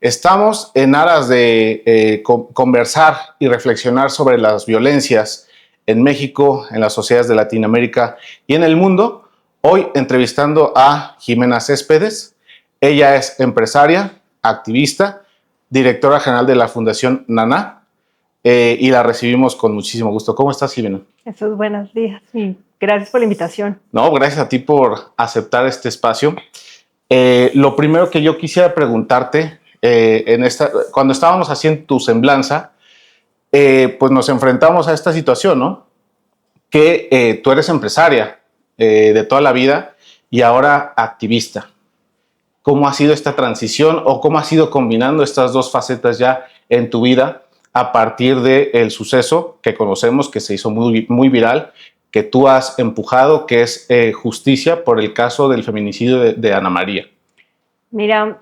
Estamos en aras de conversar y reflexionar sobre las violencias en México, en las sociedades de Latinoamérica y en el mundo. Hoy entrevistando a Jimena Céspedes. Ella es empresaria, activista, directora general de la Fundación Nana y la recibimos con muchísimo gusto. ¿Cómo estás, Jimena? Jesús, buenos días y gracias por la invitación. No, gracias a ti por aceptar este espacio. Lo primero que yo quisiera preguntarte, cuando estábamos haciendo tu semblanza, pues nos enfrentamos a esta situación, ¿no? Que tú eres empresaria de toda la vida y ahora activista. ¿Cómo ha sido esta transición o cómo has ido combinando estas dos facetas ya en tu vida a partir del suceso que conocemos, que se hizo muy viral, que tú has empujado, que es justicia por el caso del feminicidio de Ana María? Mira,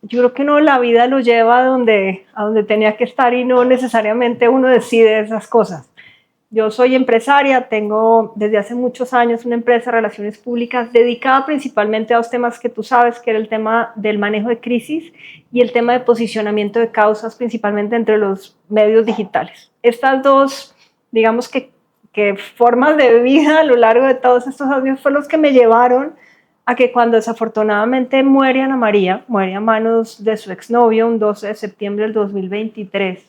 yo creo que uno la vida lo lleva a donde tenía que estar y no necesariamente uno decide esas cosas. Yo soy empresaria, tengo desde hace muchos años una empresa de relaciones públicas dedicada principalmente a dos temas que tú sabes, que era el tema del manejo de crisis y el tema de posicionamiento de causas, principalmente entre los medios digitales. Estas dos, digamos que formas de vida a lo largo de todos estos años fueron los que me llevaron a que cuando desafortunadamente muere Ana María, muere a manos de su exnovio un 12 de septiembre del 2023,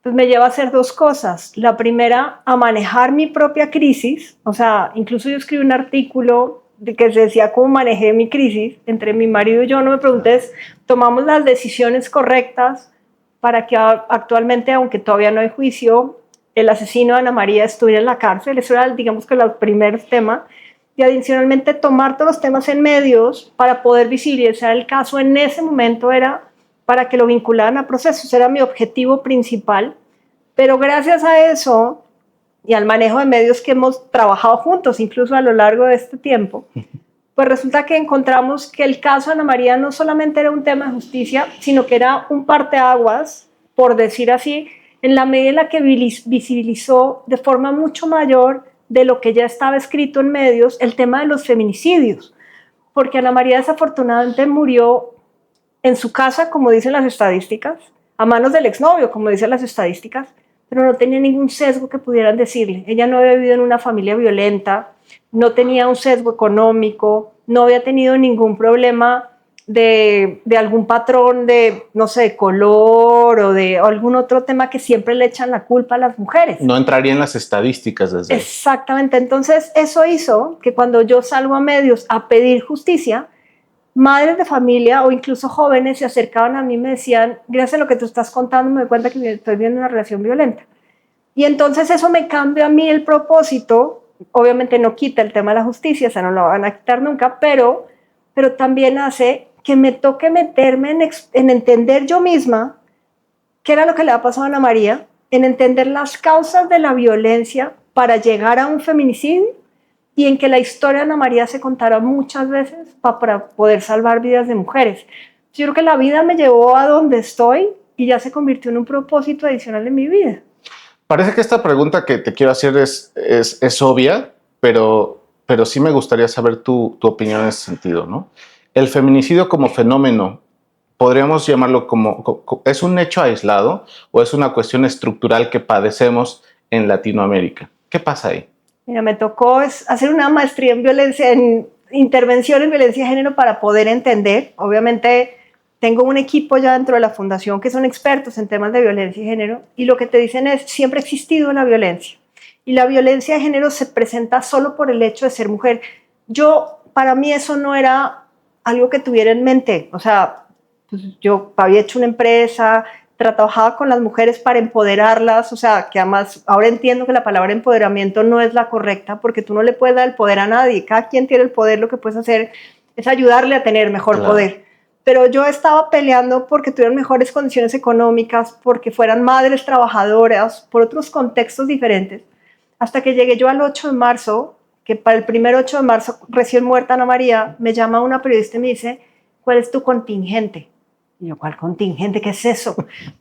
pues me lleva a hacer dos cosas. La primera, a manejar mi propia crisis. O sea, incluso yo escribí un artículo que se decía cómo manejé mi crisis. Entre mi marido y yo, no me preguntes, tomamos las decisiones correctas para que actualmente, aunque todavía no hay juicio, el asesino de Ana María estuviera en la cárcel. Eso era, digamos, que los primeros temas. Y adicionalmente tomar todos los temas en medios para poder visibilizar el caso en ese momento era para que lo vincularan a procesos. Era mi objetivo principal. Pero gracias a eso y al manejo de medios que hemos trabajado juntos, incluso a lo largo de este tiempo, pues resulta que encontramos que el caso de Ana María no solamente era un tema de justicia, sino que era un parteaguas, por decir así, en la medida en la que visibilizó de forma mucho mayor de lo que ya estaba escrito en medios el tema de los feminicidios. Porque Ana María desafortunadamente murió en su casa, como dicen las estadísticas, a manos del exnovio, como dicen las estadísticas, pero no tenía ningún sesgo que pudieran decirle. Ella no había vivido en una familia violenta, no tenía un sesgo económico, no había tenido ningún problema de algún patrón de, no sé, de color o de algún otro tema que siempre le echan la culpa a las mujeres. No entraría en las estadísticas desde ahí. Exactamente. Entonces, eso hizo que cuando yo salgo a medios a pedir justicia, madres de familia o incluso jóvenes se acercaban a mí y me decían, gracias a lo que tú estás contando me doy cuenta que estoy viviendo una relación violenta. Y entonces eso me cambia a mí el propósito. Obviamente no quita el tema de la justicia, o sea, no lo van a quitar nunca, pero también hace que me toque meterme en entender yo misma qué era lo que le ha pasado a Ana María, en entender las causas de la violencia para llegar a un feminicidio y en que la historia de Ana María se contara muchas veces para poder salvar vidas de mujeres. Yo creo que la vida me llevó a donde estoy y ya se convirtió en un propósito adicional en mi vida. Parece que esta pregunta que te quiero hacer es obvia, pero sí me gustaría saber tu opinión en ese sentido, ¿no? El feminicidio como fenómeno, podríamos llamarlo ¿es un hecho aislado o es una cuestión estructural que padecemos en Latinoamérica? ¿Qué pasa ahí? Mira, me tocó hacer una maestría en intervención en violencia de género para poder entender. Obviamente tengo un equipo ya dentro de la fundación que son expertos en temas de violencia de género y lo que te dicen es, siempre ha existido la violencia y la violencia de género se presenta solo por el hecho de ser mujer. Para mí eso no era algo que tuviera en mente. O sea, pues yo había hecho una empresa, trabajaba con las mujeres para empoderarlas, o sea, que además ahora entiendo que la palabra empoderamiento no es la correcta porque tú no le puedes dar el poder a nadie, cada quien tiene el poder, lo que puedes hacer es ayudarle a tener mejor poder. Pero yo estaba peleando porque tuvieran mejores condiciones económicas, porque fueran madres trabajadoras, por otros contextos diferentes, hasta que llegué yo al 8 de marzo, que para el primer 8 de marzo, recién muerta Ana María, me llama una periodista y me dice, ¿cuál es tu contingente? Y yo, ¿cuál contingente? ¿Qué es eso?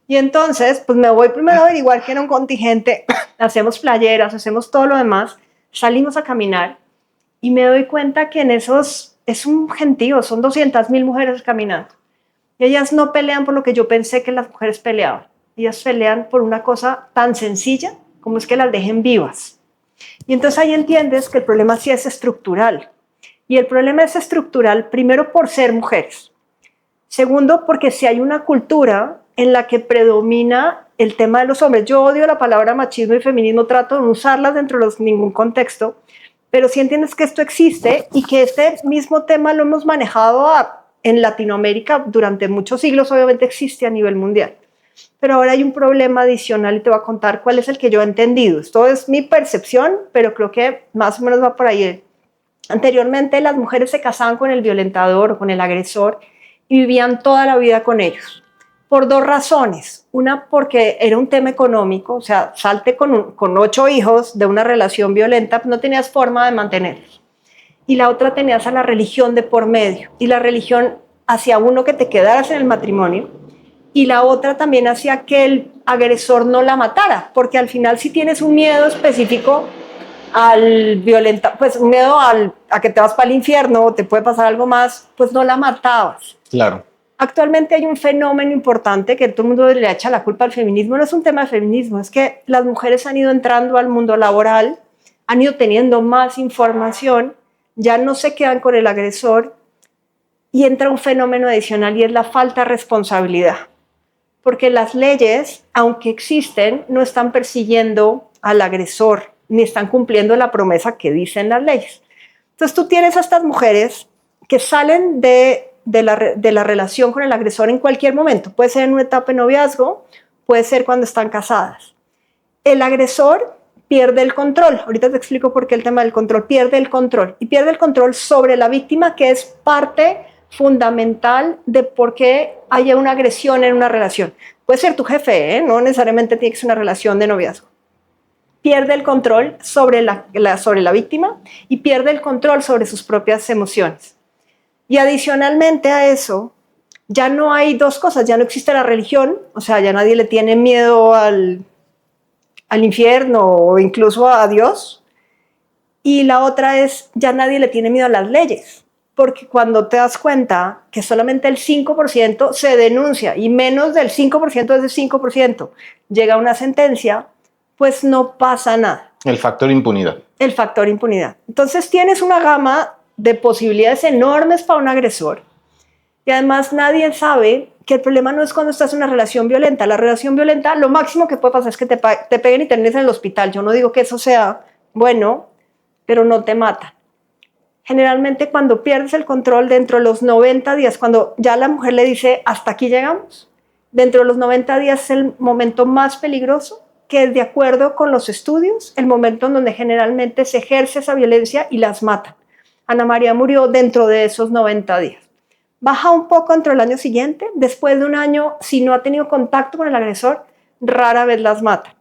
Y entonces, pues me voy primero a averiguar qué era un contingente, hacemos playeras, hacemos todo lo demás, salimos a caminar y me doy cuenta que en esos, es un gentío, son 200,000 mujeres caminando. Y ellas no pelean por lo que yo pensé que las mujeres peleaban. Ellas pelean por una cosa tan sencilla como es que las dejen vivas. Y entonces ahí entiendes que el problema sí es estructural. Y el problema es estructural, primero por ser mujeres. Segundo, porque si hay una cultura en la que predomina el tema de los hombres. Yo odio la palabra machismo y feminismo, trato de no usarlas dentro de ningún contexto, pero sí entiendes que esto existe y que este mismo tema lo hemos manejado en Latinoamérica durante muchos siglos, obviamente existe a nivel mundial. Pero ahora hay un problema adicional y te voy a contar cuál es el que yo he entendido. Esto es mi percepción, pero creo que más o menos va por ahí. Anteriormente las mujeres se casaban con el violentador o con el agresor y vivían toda la vida con ellos. Por dos razones. Una, porque era un tema económico, o sea, salte con 8 hijos de una relación violenta, pues no tenías forma de mantenerlos. Y la otra, tenías a la religión de por medio. Y la religión hacía uno que te quedaras en el matrimonio, y la otra también hacía que el agresor no la matara, porque al final si tienes un miedo específico al violentar, pues un miedo a que te vas para el infierno o te puede pasar algo más, pues no la matabas. Claro. Actualmente hay un fenómeno importante que todo el mundo le echa la culpa al feminismo. No es un tema de feminismo, es que las mujeres han ido entrando al mundo laboral, han ido teniendo más información, ya no se quedan con el agresor y entra un fenómeno adicional y es la falta de responsabilidad. Porque las leyes, aunque existen, no están persiguiendo al agresor ni están cumpliendo la promesa que dicen las leyes. Entonces tú tienes a estas mujeres que salen de la relación con el agresor en cualquier momento. Puede ser en una etapa de noviazgo, puede ser cuando están casadas. El agresor pierde el control. Ahorita te explico por qué el tema del control. Pierde el control. Y pierde el control sobre la víctima, que es parte fundamental de por qué haya una agresión en una relación. Puede ser tu jefe, no necesariamente tiene que ser una relación de noviazgo. Pierde el control sobre la víctima y pierde el control sobre sus propias emociones. Y adicionalmente a eso, ya no hay dos cosas, ya no existe la religión, o sea, ya nadie le tiene miedo al infierno o incluso a Dios. Y la otra es, ya nadie le tiene miedo a las leyes, porque cuando te das cuenta que solamente el 5% se denuncia y menos del 5% es del 5%, llega a una sentencia, pues no pasa nada. El factor impunidad. El factor impunidad. Entonces tienes una gama de posibilidades enormes para un agresor y además nadie sabe que el problema no es cuando estás en una relación violenta. La relación violenta, lo máximo que puede pasar es que te peguen y termines en el hospital. Yo no digo que eso sea bueno, pero no te matan. Generalmente cuando pierdes el control dentro de los 90 días, cuando ya la mujer le dice hasta aquí llegamos, dentro de los 90 días es el momento más peligroso, que es de acuerdo con los estudios, el momento en donde generalmente se ejerce esa violencia y las matan. Ana María murió dentro de esos 90 días. Baja un poco dentro del año siguiente, después de un año, si no ha tenido contacto con el agresor, rara vez las matan.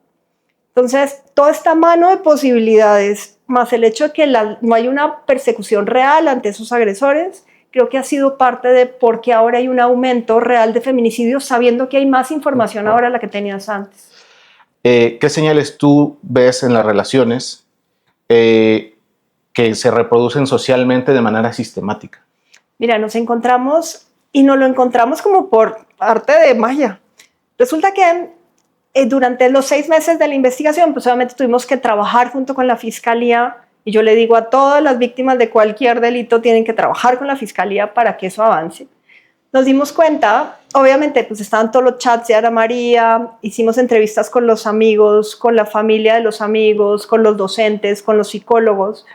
Entonces, toda esta mano de posibilidades, más el hecho de que no hay una persecución real ante esos agresores, creo que ha sido parte de por qué ahora hay un aumento real de feminicidios, sabiendo que hay más información ahora de la que tenías antes. ¿Qué señales tú ves en las relaciones que se reproducen socialmente de manera sistemática? Mira, nos encontramos y nos lo encontramos como por arte de magia. Resulta que durante los 6 meses de la investigación, pues obviamente tuvimos que trabajar junto con la Fiscalía, y yo le digo a todas las víctimas de cualquier delito, tienen que trabajar con la Fiscalía para que eso avance. Nos dimos cuenta, obviamente, pues estaban todos los chats de Ana María, hicimos entrevistas con los amigos, con la familia de los amigos, con los docentes, con los psicólogos,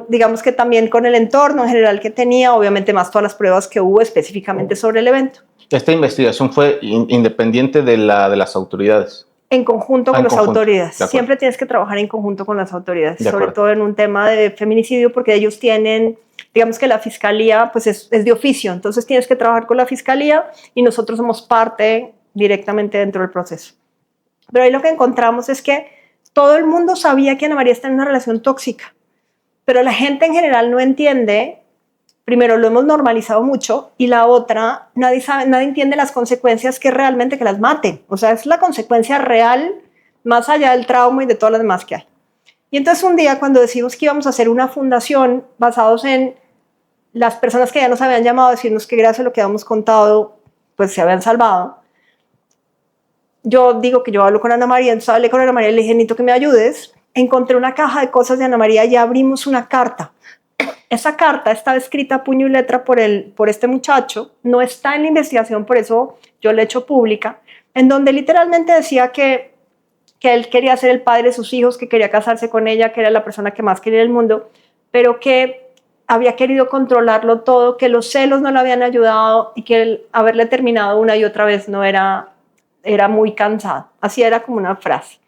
digamos que también con el entorno en general que tenía, obviamente más todas las pruebas que hubo específicamente sobre el evento. Esta investigación fue independiente de las autoridades. En conjunto con las autoridades. Siempre tienes que trabajar en conjunto con las autoridades, sobre todo en un tema de feminicidio, porque ellos tienen, digamos que la Fiscalía pues es de oficio, entonces tienes que trabajar con la Fiscalía y nosotros somos parte directamente dentro del proceso. Pero ahí lo que encontramos es que todo el mundo sabía que Ana María está en una relación tóxica, pero la gente en general no entiende. Primero, lo hemos normalizado mucho, y la otra, nadie entiende las consecuencias que realmente que las maten. O sea, es la consecuencia real, más allá del trauma y de todas las demás que hay. Y entonces un día, cuando decidimos que íbamos a hacer una fundación basados en las personas que ya nos habían llamado a decirnos que gracias a lo que habíamos contado, pues se habían salvado. Yo digo que yo hablo con Ana María, entonces hablé con Ana María y le dije, necesito que me ayudes. Encontré una caja de cosas de Ana María y abrimos una carta. Esa carta estaba escrita a puño y letra por este muchacho, no está en la investigación, por eso yo la he hecho pública, en donde literalmente decía que él quería ser el padre de sus hijos, que quería casarse con ella, que era la persona que más quería en el mundo, pero que había querido controlarlo todo, que los celos no le habían ayudado y que el haberle terminado una y otra vez no era muy cansado. Así era como una frase.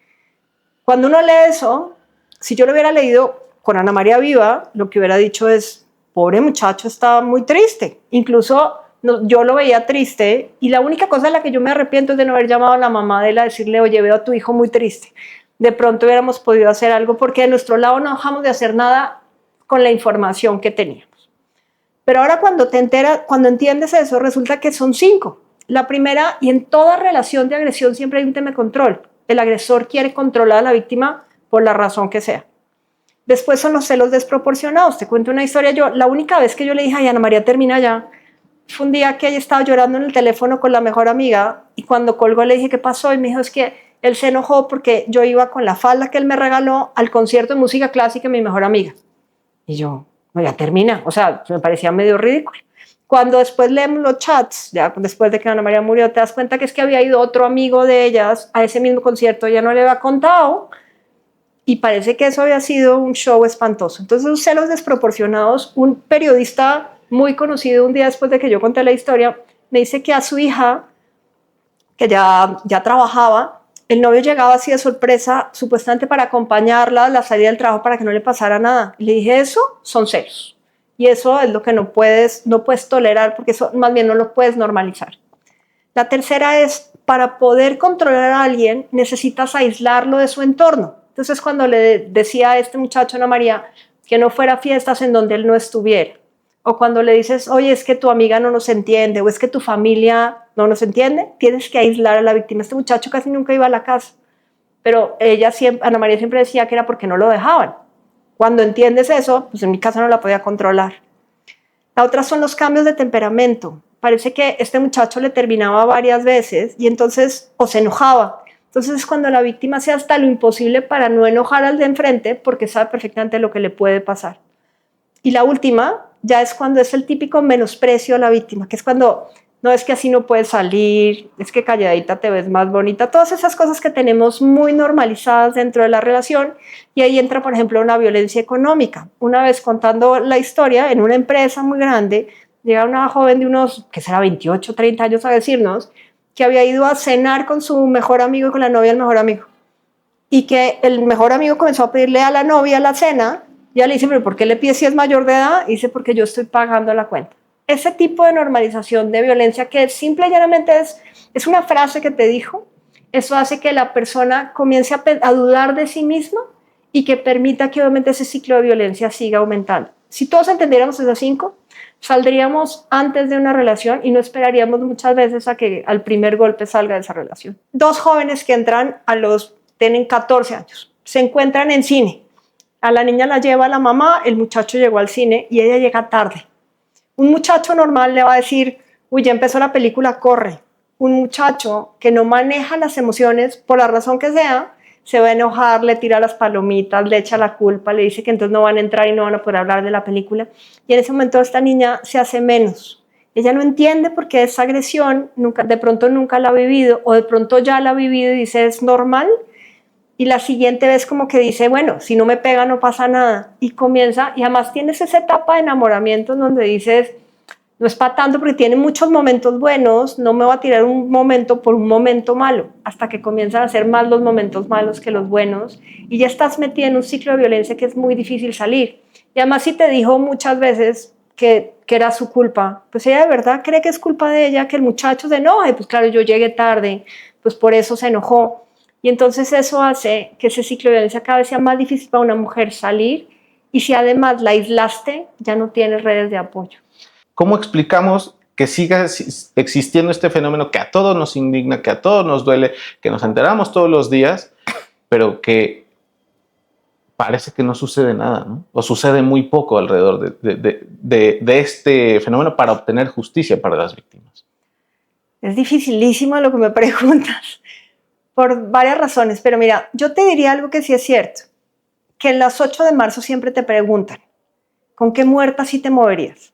Cuando uno lee eso, si yo lo hubiera leído con Ana María viva, lo que hubiera dicho es, pobre muchacho, está muy triste. Incluso yo lo veía triste y la única cosa de la que yo me arrepiento es de no haber llamado a la mamá de él a decirle, oye, veo a tu hijo muy triste. De pronto hubiéramos podido hacer algo porque de nuestro lado no dejamos de hacer nada con la información que teníamos. Pero ahora cuando entiendes eso, resulta que son 5. La primera, y en toda relación de agresión siempre hay un tema de control. El agresor quiere controlar a la víctima por la razón que sea. Después son los celos desproporcionados. Te cuento una historia. La única vez que yo le dije, ay, Ana María, termina ya, fue un día que ella estaba llorando en el teléfono con la mejor amiga y cuando colgó le dije, ¿qué pasó? Y me dijo, es que él se enojó porque yo iba con la falda que él me regaló al concierto de música clásica de mi mejor amiga. Y yo, no, ya termina. O sea, me parecía medio ridículo. Cuando después leemos los chats, ya después de que Ana María murió, te das cuenta que es que había ido otro amigo de ellas a ese mismo concierto, ella no le había contado y parece que eso había sido un show espantoso. Entonces, los celos desproporcionados, un periodista muy conocido un día después de que yo conté la historia, me dice que a su hija, que ya trabajaba, el novio llegaba así de sorpresa, supuestamente para acompañarla a la salida del trabajo para que no le pasara nada. Y le dije, eso son celos. Y eso es lo que no puedes tolerar porque eso más bien no lo puedes normalizar. La tercera es, para poder controlar a alguien, necesitas aislarlo de su entorno. Entonces, cuando le decía a este muchacho, Ana María, que no fuera a fiestas en donde él no estuviera, o cuando le dices, oye, es que tu amiga no nos entiende, o es que tu familia no nos entiende, tienes que aislar a la víctima. Este muchacho casi nunca iba a la casa, pero Ana María siempre decía que era porque no lo dejaban. Cuando entiendes eso, pues en mi casa no la podía controlar. La otra son los cambios de temperamento. Parece que este muchacho le terminaba varias veces y entonces, o se enojaba. Entonces es cuando la víctima hace hasta lo imposible para no enojar al de enfrente porque sabe perfectamente lo que le puede pasar. Y la última ya es cuando es el típico menosprecio a la víctima, que es cuando no, es que así no puedes salir, es que calladita te ves más bonita, todas esas cosas que tenemos muy normalizadas dentro de la relación. Y ahí entra, por ejemplo, una violencia económica. Una vez contando la historia, en una empresa muy grande, llega una joven de unos, que será 28, 30 años a decirnos, que había ido a cenar con su mejor amigo y con la novia del mejor amigo. Y que el mejor amigo comenzó a pedirle a la novia la cena. Ya le dice, pero ¿por qué le pide si es mayor de edad? Y dice, porque yo estoy pagando la cuenta. Ese tipo de normalización de violencia que simple y llanamente es una frase que te dijo, eso hace que la persona comience a dudar de sí misma y que permita que obviamente ese ciclo de violencia siga aumentando. Si todos entendiéramos esas 5, saldríamos antes de una relación y no esperaríamos muchas veces a que al primer golpe salga de esa relación. 2 jóvenes que entran tienen 14 años, se encuentran en cine. A la niña la lleva la mamá, el muchacho llegó al cine y ella llega tarde. Un muchacho normal le va a decir, uy, ya empezó la película, corre. Un muchacho que no maneja las emociones, por la razón que sea, se va a enojar, le tira las palomitas, le echa la culpa, le dice que entonces no van a entrar y no van a poder hablar de la película. Y en ese momento esta niña se hace menos. Ella no entiende por qué esa agresión de pronto nunca la ha vivido o de pronto ya la ha vivido y dice, es normal. Y la siguiente vez como que dice, bueno, si no me pega no pasa nada. Y comienza, y además tienes esa etapa de enamoramiento en donde dices, no es para tanto porque tiene muchos momentos buenos, no me voy a tirar un momento por un momento malo, hasta que comienzan a ser más los momentos malos que los buenos. Y ya estás metida en un ciclo de violencia que es muy difícil salir. Y además si te dijo muchas veces que era su culpa, pues ella de verdad cree que es culpa de ella, que el muchacho se enoje, pues claro, yo llegué tarde, pues por eso se enojó. Y entonces eso hace que ese ciclo de violencia cada vez sea más difícil para una mujer salir y si además la aislaste, ya no tienes redes de apoyo. ¿Cómo explicamos que siga existiendo este fenómeno que a todos nos indigna, que a todos nos duele, que nos enteramos todos los días, pero que parece que no sucede nada, ¿no? O sucede muy poco alrededor de este fenómeno para obtener justicia para las víctimas. Es dificilísimo lo que me preguntas, por varias razones, pero mira, yo te diría algo que sí es cierto, que en las 8 de marzo siempre te preguntan, ¿con qué muerta sí te moverías?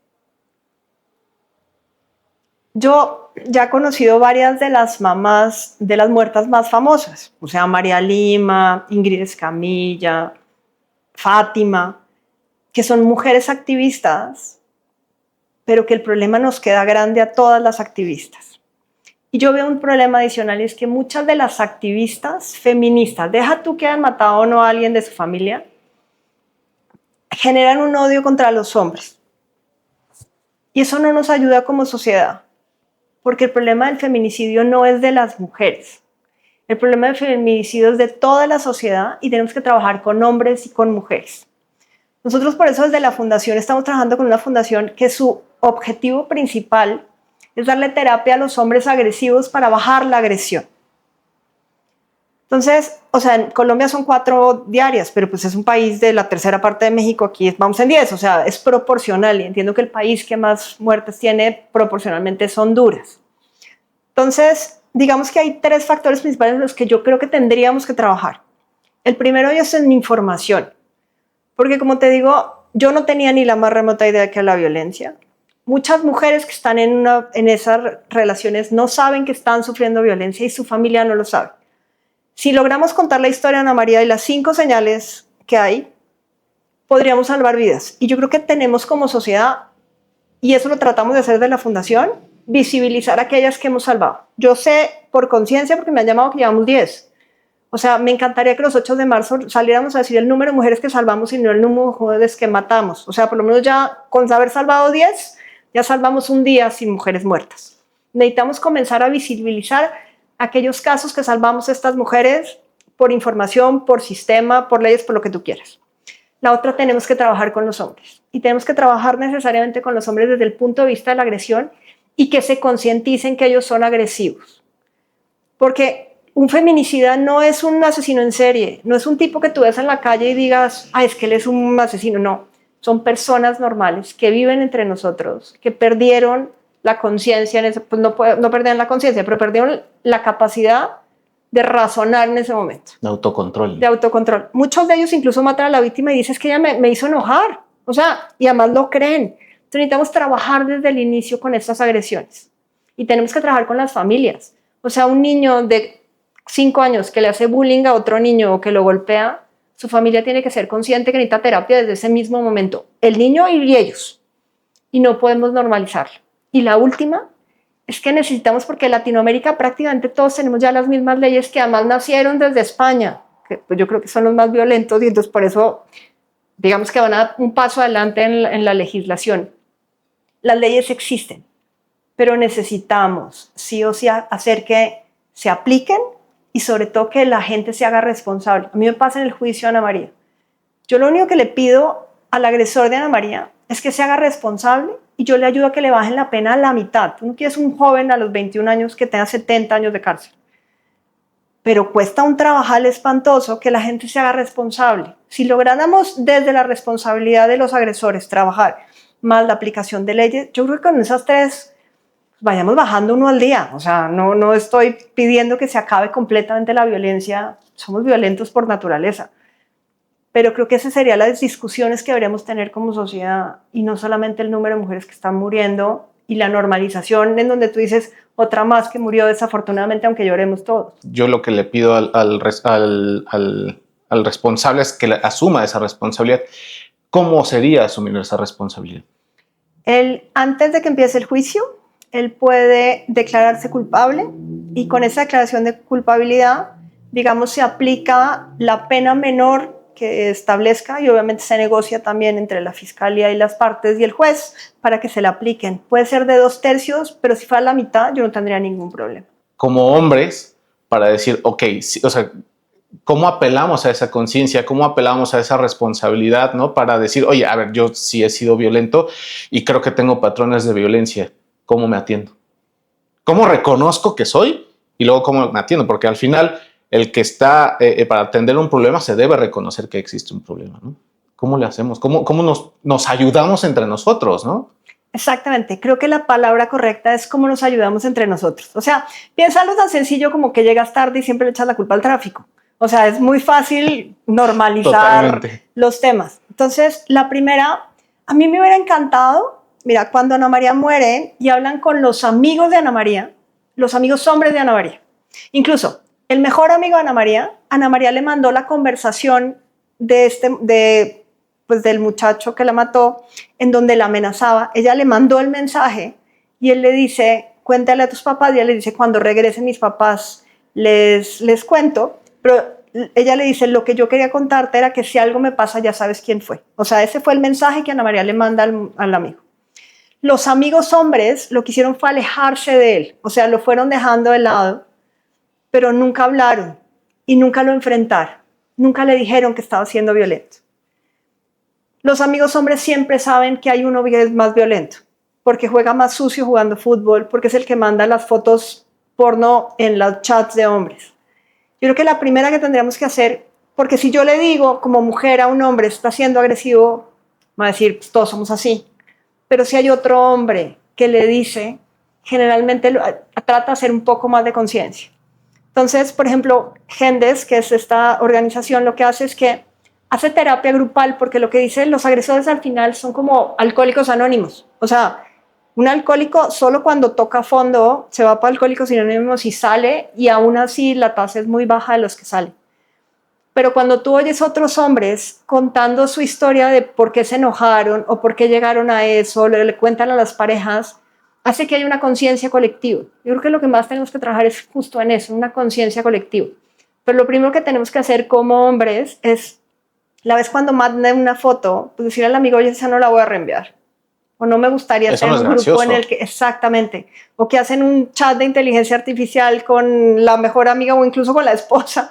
Yo ya he conocido varias de las mamás de las muertas más famosas, o sea, María Lima, Ingrid Escamilla, Fátima, que son mujeres activistas, pero que el problema nos queda grande a todas las activistas. Y yo veo un problema adicional y es que muchas de las activistas feministas, deja tú que hayan matado o no a alguien de su familia, generan un odio contra los hombres. Y eso no nos ayuda como sociedad, porque el problema del feminicidio no es de las mujeres. El problema del feminicidio es de toda la sociedad y tenemos que trabajar con hombres y con mujeres. Nosotros por eso desde la fundación estamos trabajando con una fundación que su objetivo principal es darle terapia a los hombres agresivos para bajar la agresión. Entonces, o sea, en Colombia son 4 diarias, pero pues es un país de la tercera parte de México, aquí vamos en 10, o sea, es proporcional y entiendo que el país que más muertes tiene proporcionalmente es Honduras. Entonces, digamos que hay 3 factores principales en los que yo creo que tendríamos que trabajar. El primero es en información, porque como te digo, yo no tenía ni la más remota idea de que la violencia. Muchas mujeres que están en esas relaciones no saben que están sufriendo violencia y su familia no lo sabe. Si logramos contar la historia de Ana María y las 5 señales que hay, podríamos salvar vidas. Y yo creo que tenemos como sociedad, y eso lo tratamos de hacer desde la fundación, visibilizar a aquellas que hemos salvado. Yo sé por conciencia, porque me han llamado que llevamos 10. O sea, me encantaría que los 8 de marzo saliéramos a decir el número de mujeres que salvamos y no el número de mujeres que matamos. O sea, por lo menos ya con haber salvado 10, ya salvamos un día sin mujeres muertas. Necesitamos comenzar a visibilizar aquellos casos que salvamos a estas mujeres por información, por sistema, por leyes, por lo que tú quieras. La otra, tenemos que trabajar con los hombres. Y tenemos que trabajar necesariamente con los hombres desde el punto de vista de la agresión y que se concienticen que ellos son agresivos. Porque un feminicida no es un asesino en serie, no es un tipo que tú ves en la calle y digas, es que él es un asesino. No, son personas normales que viven entre nosotros, que perdieron la conciencia, pues no perdieron la conciencia, pero perdieron la capacidad de razonar en ese momento. De autocontrol. De autocontrol. Muchos de ellos incluso matan a la víctima y dicen, es que ella me hizo enojar. O sea, y además lo creen. Entonces necesitamos trabajar desde el inicio con estas agresiones. Y tenemos que trabajar con las familias. O sea, un niño de 5 años que le hace bullying a otro niño o que lo golpea, su familia tiene que ser consciente que necesita terapia desde ese mismo momento. El niño y ellos. Y no podemos normalizarlo. Y la última es que necesitamos, porque en Latinoamérica prácticamente todos tenemos ya las mismas leyes que además nacieron desde España, que pues yo creo que son los más violentos y entonces por eso digamos que van a dar un paso adelante en la legislación. Las leyes existen, pero necesitamos sí o sí hacer que se apliquen y sobre todo que la gente se haga responsable. A mí me pasa en el juicio de Ana María. Yo lo único que le pido al agresor de Ana María es que se haga responsable y yo le ayudo a que le bajen la pena a la mitad. Tú no quieres un joven a los 21 años que tenga 70 años de cárcel. Pero cuesta un trabajal espantoso que la gente se haga responsable. Si lográramos desde la responsabilidad de los agresores trabajar más la aplicación de leyes, yo creo que con esas 3 vayamos bajando uno al día. O sea, no estoy pidiendo que se acabe completamente la violencia. Somos violentos por naturaleza. Pero creo que esas serían las discusiones que deberíamos tener como sociedad y no solamente el número de mujeres que están muriendo y la normalización en donde tú dices otra más que murió desafortunadamente, aunque lloremos todos. Yo lo que le pido al responsable es que asuma esa responsabilidad. ¿Cómo sería asumir esa responsabilidad? Él, antes de que empiece el juicio, él puede declararse culpable y con esa declaración de culpabilidad, digamos, se aplica la pena menor que establezca y obviamente se negocia también entre la fiscalía y las partes y el juez para que se la apliquen. Puede ser de 2/3, pero si fuera la mitad yo no tendría ningún problema. Como hombres, para decir, ok, sí, o sea, ¿cómo apelamos a esa conciencia? ¿Cómo apelamos a esa responsabilidad, ¿no? Para decir, oye, a ver, yo sí he sido violento y creo que tengo patrones de violencia. ¿Cómo me atiendo? ¿Cómo reconozco que soy? Y luego, ¿cómo me atiendo? Porque al final el que está para atender un problema se debe reconocer que existe un problema, ¿no? ¿Cómo le hacemos? ¿Cómo nos ayudamos entre nosotros, no? Exactamente, creo que la palabra correcta es cómo nos ayudamos entre nosotros. O sea, piénsalo tan sencillo como que llegas tarde y siempre le echas la culpa al tráfico. O sea, es muy fácil normalizar Totalmente. los temas. Entonces, la primera, a mí me hubiera encantado, mira, cuando Ana María muere y hablan con los amigos de Ana María, los amigos hombres de Ana María. Incluso, el mejor amigo de Ana María le mandó la conversación pues del muchacho que la mató, en donde la amenazaba. Ella le mandó el mensaje y él le dice, cuéntale a tus papás, y ella le dice, cuando regresen mis papás les cuento, pero ella le dice, lo que yo quería contarte era que si algo me pasa ya sabes quién fue. O sea, ese fue el mensaje que Ana María le manda al amigo. Los amigos hombres lo que hicieron fue alejarse de él, o sea, lo fueron dejando de lado, pero nunca hablaron y nunca lo enfrentaron, nunca le dijeron que estaba siendo violento. Los amigos hombres siempre saben que hay uno que es más violento, porque juega más sucio jugando fútbol, porque es el que manda las fotos porno en los chats de hombres. Yo creo que la primera que tendríamos que hacer, porque si yo le digo como mujer a un hombre está siendo agresivo, va a decir, pues todos somos así. Pero si hay otro hombre que le dice, generalmente trata de hacer un poco más de conciencia. Entonces, por ejemplo, Gendes, que es esta organización, lo que hace es que hace terapia grupal, porque lo que dicen los agresores al final son como alcohólicos anónimos. O sea, un alcohólico solo cuando toca fondo se va para Alcohólicos Anónimos y sale, y aún así la tasa es muy baja de los que salen. Pero cuando tú oyes otros hombres contando su historia de por qué se enojaron o por qué llegaron a eso, le cuentan a las parejas, hace que haya una conciencia colectiva. Yo creo que lo que más tenemos que trabajar es justo en eso, una conciencia colectiva. Pero lo primero que tenemos que hacer como hombres es, la vez cuando manden una foto, pues decirle al amigo, oye, esa no la voy a reenviar. O no me gustaría Eso tener no es un grupo gracioso. en el que, exactamente, o que hacen un chat de inteligencia artificial con la mejor amiga o incluso con la esposa.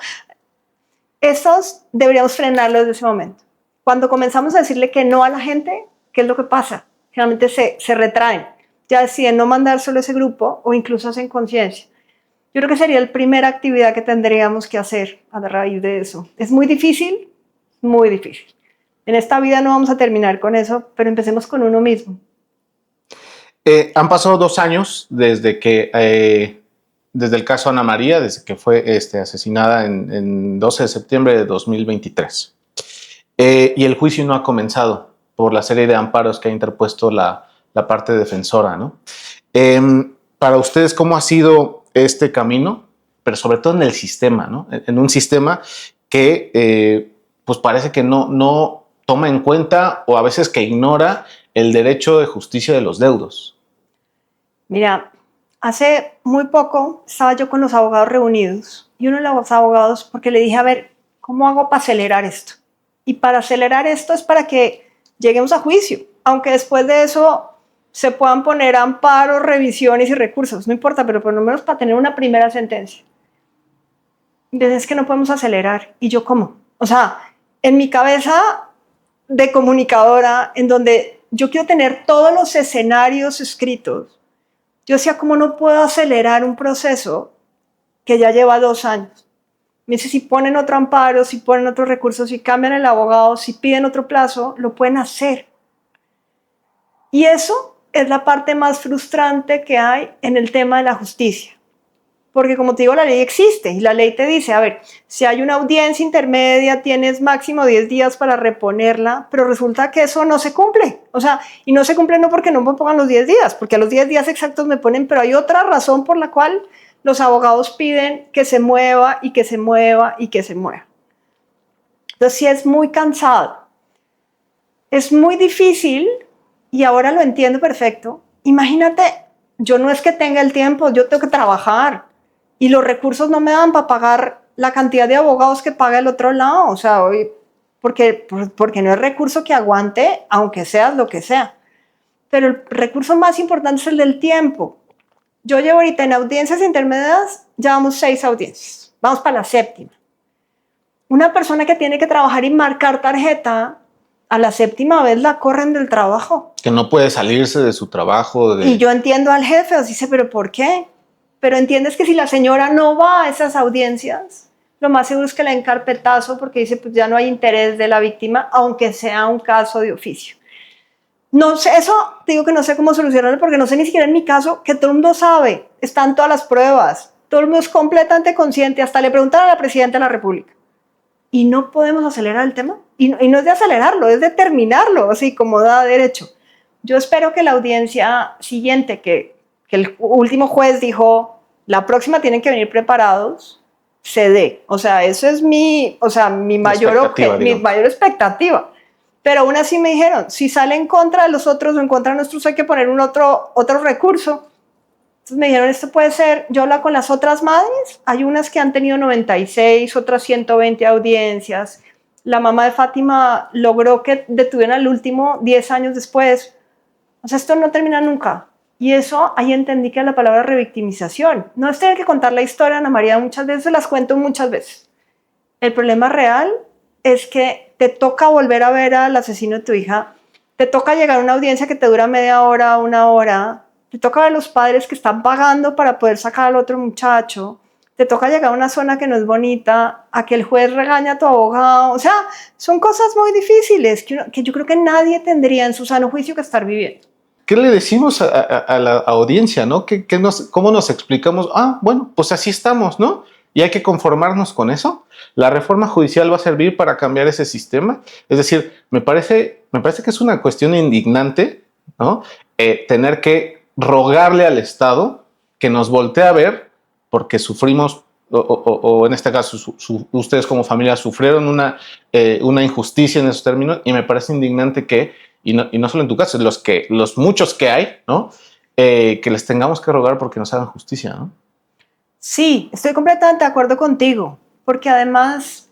Esos deberíamos frenarlos desde ese momento. Cuando comenzamos a decirle que no a la gente, ¿qué es lo que pasa? Generalmente se retraen, ya deciden no mandar solo ese grupo o incluso hacen conciencia. Yo creo que sería la primera actividad que tendríamos que hacer a raíz de eso. Es muy difícil, muy difícil. En esta vida no vamos a terminar con eso, pero empecemos con uno mismo. Han pasado 2 años desde el caso Ana María, desde que fue asesinada en 12 de septiembre de 2023. Y el juicio no ha comenzado por la serie de amparos que ha interpuesto la parte defensora, ¿no? Para ustedes, ¿cómo ha sido este camino? Pero sobre todo en el sistema, ¿no? En un sistema que pues parece que no toma en cuenta o a veces que ignora el derecho de justicia de los deudos. Mira, hace muy poco estaba yo con los abogados reunidos y uno de los abogados, porque le dije, a ver, ¿cómo hago para acelerar esto? Y para acelerar esto es para que lleguemos a juicio, aunque después de eso se puedan poner amparos, revisiones y recursos, no importa, pero por lo menos para tener una primera sentencia. Entonces es que no podemos acelerar. ¿Y yo cómo? O sea, en mi cabeza de comunicadora, en donde yo quiero tener todos los escenarios escritos, yo decía, ¿cómo no puedo acelerar un proceso que ya lleva 2 años? Me dice, si ponen otro amparo, si ponen otros recursos, si cambian el abogado, si piden otro plazo, lo pueden hacer. Y eso es la parte más frustrante que hay en el tema de la justicia. Porque como te digo, la ley existe y la ley te dice, a ver, si hay una audiencia intermedia, tienes máximo 10 días para reponerla, pero resulta que eso no se cumple. O sea, y no se cumple no porque no me pongan los 10 días, porque a los 10 días exactos me ponen, pero hay otra razón por la cual los abogados piden que se mueva y que se mueva y que se mueva. Entonces sí es muy cansado. Es muy difícil y ahora lo entiendo perfecto. Imagínate, yo no es que tenga el tiempo, yo tengo que trabajar. Y los recursos no me dan para pagar la cantidad de abogados que paga el otro lado. O sea, porque no es recurso que aguante, aunque seas lo que sea. Pero el recurso más importante es el del tiempo. Yo llevo ahorita en audiencias intermedias, llevamos 6 audiencias. Vamos para la 7ª. Una persona que tiene que trabajar y marcar tarjeta, a la 7ª vez la corren del trabajo. Que no puede salirse de su trabajo. Y yo entiendo al jefe, os dice, ¿pero por qué? Pero entiendes que si la señora no va a esas audiencias, lo más seguro es que le den carpetazo porque dice, pues ya no hay interés de la víctima, aunque sea un caso de oficio. No sé, eso digo que no sé cómo solucionarlo porque no sé ni siquiera en mi caso, que todo el mundo sabe, están todas las pruebas, todo el mundo es completamente consciente, hasta le preguntan a la Presidenta de la República. Y no podemos acelerar el tema. Y no es de acelerarlo, es de terminarlo, así como da derecho. Yo espero que la audiencia siguiente, que el último juez dijo, la próxima tienen que venir preparados, se dé. O sea, eso es mi mayor expectativa. Pero aún así me dijeron, si sale en contra de los otros o en contra de nosotros hay que poner un otro recurso. Entonces me dijeron, esto puede ser, yo hablo con las otras madres, hay unas que han tenido 96, otras 120 audiencias. La mamá de Fátima logró que detuvieran al último 10 años después. O sea, esto no termina nunca. Y eso, ahí entendí que es la palabra revictimización. No es tener que contar la historia, Ana María, muchas veces las cuento muchas veces. El problema real es que te toca volver a ver al asesino de tu hija, te toca llegar a una audiencia que te dura media hora, una hora, te toca ver a los padres que están pagando para poder sacar al otro muchacho, te toca llegar a una zona que no es bonita, a que el juez regaña a tu abogado, o sea, son cosas muy difíciles que yo creo que nadie tendría en su sano juicio que estar viviendo. ¿Qué le decimos a la audiencia, no? ¿Cómo nos explicamos? Bueno, pues así estamos, ¿no? Y hay que conformarnos con eso. La reforma judicial va a servir para cambiar ese sistema. Es decir, me parece que es una cuestión indignante, ¿no? Tener que rogarle al Estado que nos voltee a ver porque sufrimos, o en este caso ustedes como familia sufrieron una injusticia en esos términos, y me parece indignante que, y no solo en tu caso, los muchos que hay, ¿no? Que les tengamos que rogar porque nos hagan justicia, ¿no? Sí, estoy completamente de acuerdo contigo, porque además,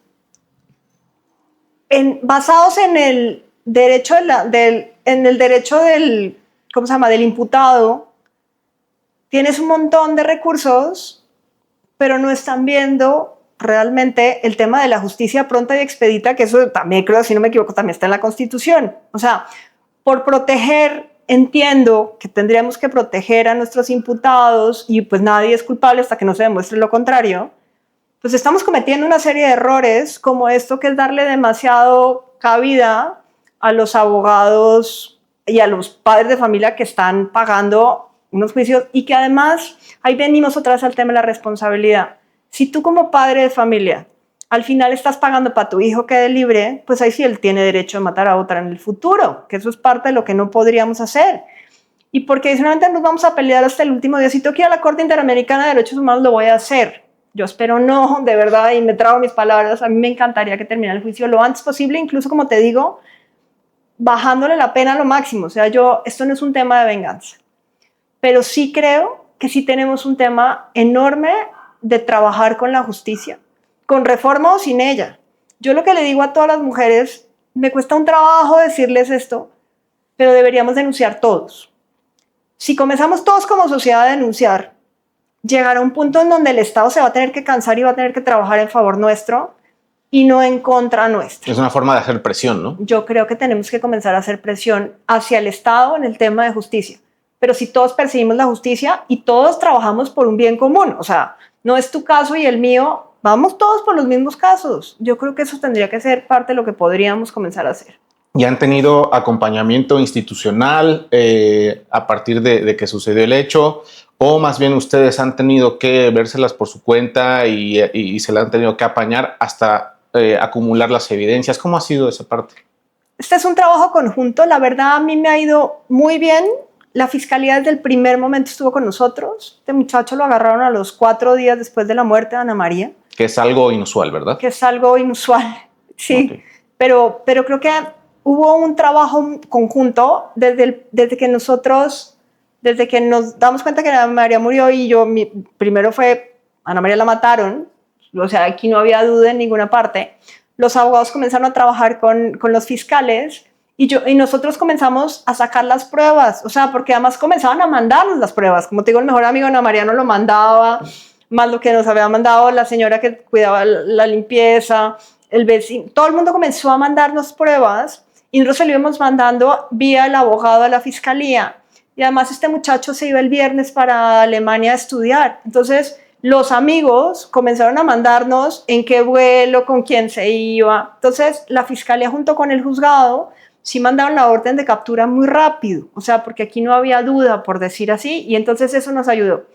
basados en el derecho del ¿cómo se llama?, del imputado, tienes un montón de recursos, pero no están viendo realmente el tema de la justicia pronta y expedita, que eso también creo, si no me equivoco, también está en la Constitución. O sea, por proteger, entiendo que tendríamos que proteger a nuestros imputados y pues nadie es culpable hasta que no se demuestre lo contrario, pues estamos cometiendo una serie de errores como esto, que es darle demasiado cabida a los abogados y a los padres de familia que están pagando unos juicios, y que además, ahí venimos otra vez al tema de la responsabilidad. Si tú como padre de familia al final estás pagando para tu hijo quede libre, pues ahí sí él tiene derecho a matar a otra en el futuro, que eso es parte de lo que no podríamos hacer. Y porque solamente nos vamos a pelear hasta el último día. Si tengo que ir a la Corte Interamericana de Derechos Humanos, lo voy a hacer. Yo espero no, de verdad, y me trago mis palabras. A mí me encantaría que terminara el juicio lo antes posible, incluso, como te digo, bajándole la pena a lo máximo. O sea, esto no es un tema de venganza. Pero sí creo que sí tenemos un tema enorme de trabajar con la justicia, con reforma o sin ella. Yo lo que le digo a todas las mujeres, me cuesta un trabajo decirles esto, pero deberíamos denunciar todos. Si comenzamos todos como sociedad a denunciar, llegará un punto en donde el Estado se va a tener que cansar y va a tener que trabajar en favor nuestro y no en contra nuestra. Es una forma de hacer presión, ¿no? Yo creo que tenemos que comenzar a hacer presión hacia el Estado en el tema de justicia. Pero si todos perseguimos la justicia y todos trabajamos por un bien común, o sea, no es tu caso y el mío, vamos todos por los mismos casos. Yo creo que eso tendría que ser parte de lo que podríamos comenzar a hacer. ¿Y han tenido acompañamiento institucional a partir de que sucedió el hecho? ¿O más bien ustedes han tenido que vérselas por su cuenta y se la han tenido que apañar hasta acumular las evidencias? ¿Cómo ha sido esa parte? Este es un trabajo conjunto. La verdad, a mí me ha ido muy bien. La fiscalía desde el primer momento estuvo con nosotros. Este muchacho lo agarraron a los 4 días después de la muerte de Ana María. Que es algo inusual, ¿verdad? Que es algo inusual, sí. Okay. Pero creo que hubo un trabajo conjunto desde que nos damos cuenta que Ana María murió, y primero fue, Ana María la mataron, o sea, aquí no había duda en ninguna parte. Los abogados comenzaron a trabajar con los fiscales y nosotros comenzamos a sacar las pruebas, o sea, porque además comenzaban a mandarnos las pruebas. Como te digo, el mejor amigo de Ana María nos lo mandaba, más lo que nos había mandado la señora que cuidaba la limpieza, el vecino, todo el mundo comenzó a mandarnos pruebas y nosotros se lo íbamos mandando vía el abogado a la fiscalía. Y además este muchacho se iba el viernes para Alemania a estudiar. Entonces Los amigos comenzaron a mandarnos en qué vuelo, con quién se iba. Entonces, la fiscalía junto con el juzgado sí mandaron la orden de captura muy rápido, o sea, porque aquí no había duda, por decir así, y entonces eso nos ayudó.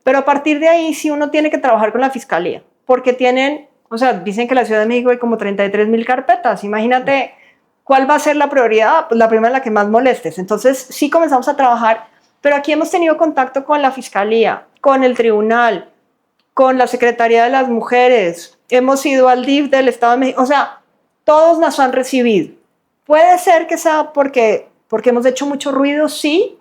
Pero a partir de ahí sí uno tiene que trabajar con la fiscalía, porque tienen, o sea, dicen que en la Ciudad de México hay como 33,000 carpetas. Imagínate cuál va a ser la prioridad, pues la primera la que más molestes. Entonces sí comenzamos a trabajar, pero aquí hemos tenido contacto con la fiscalía, con el tribunal, con la Secretaría de las Mujeres, hemos ido al DIF del Estado de México, o sea, todos nos han recibido. Puede ser que sea porque hemos hecho mucho ruido, sí,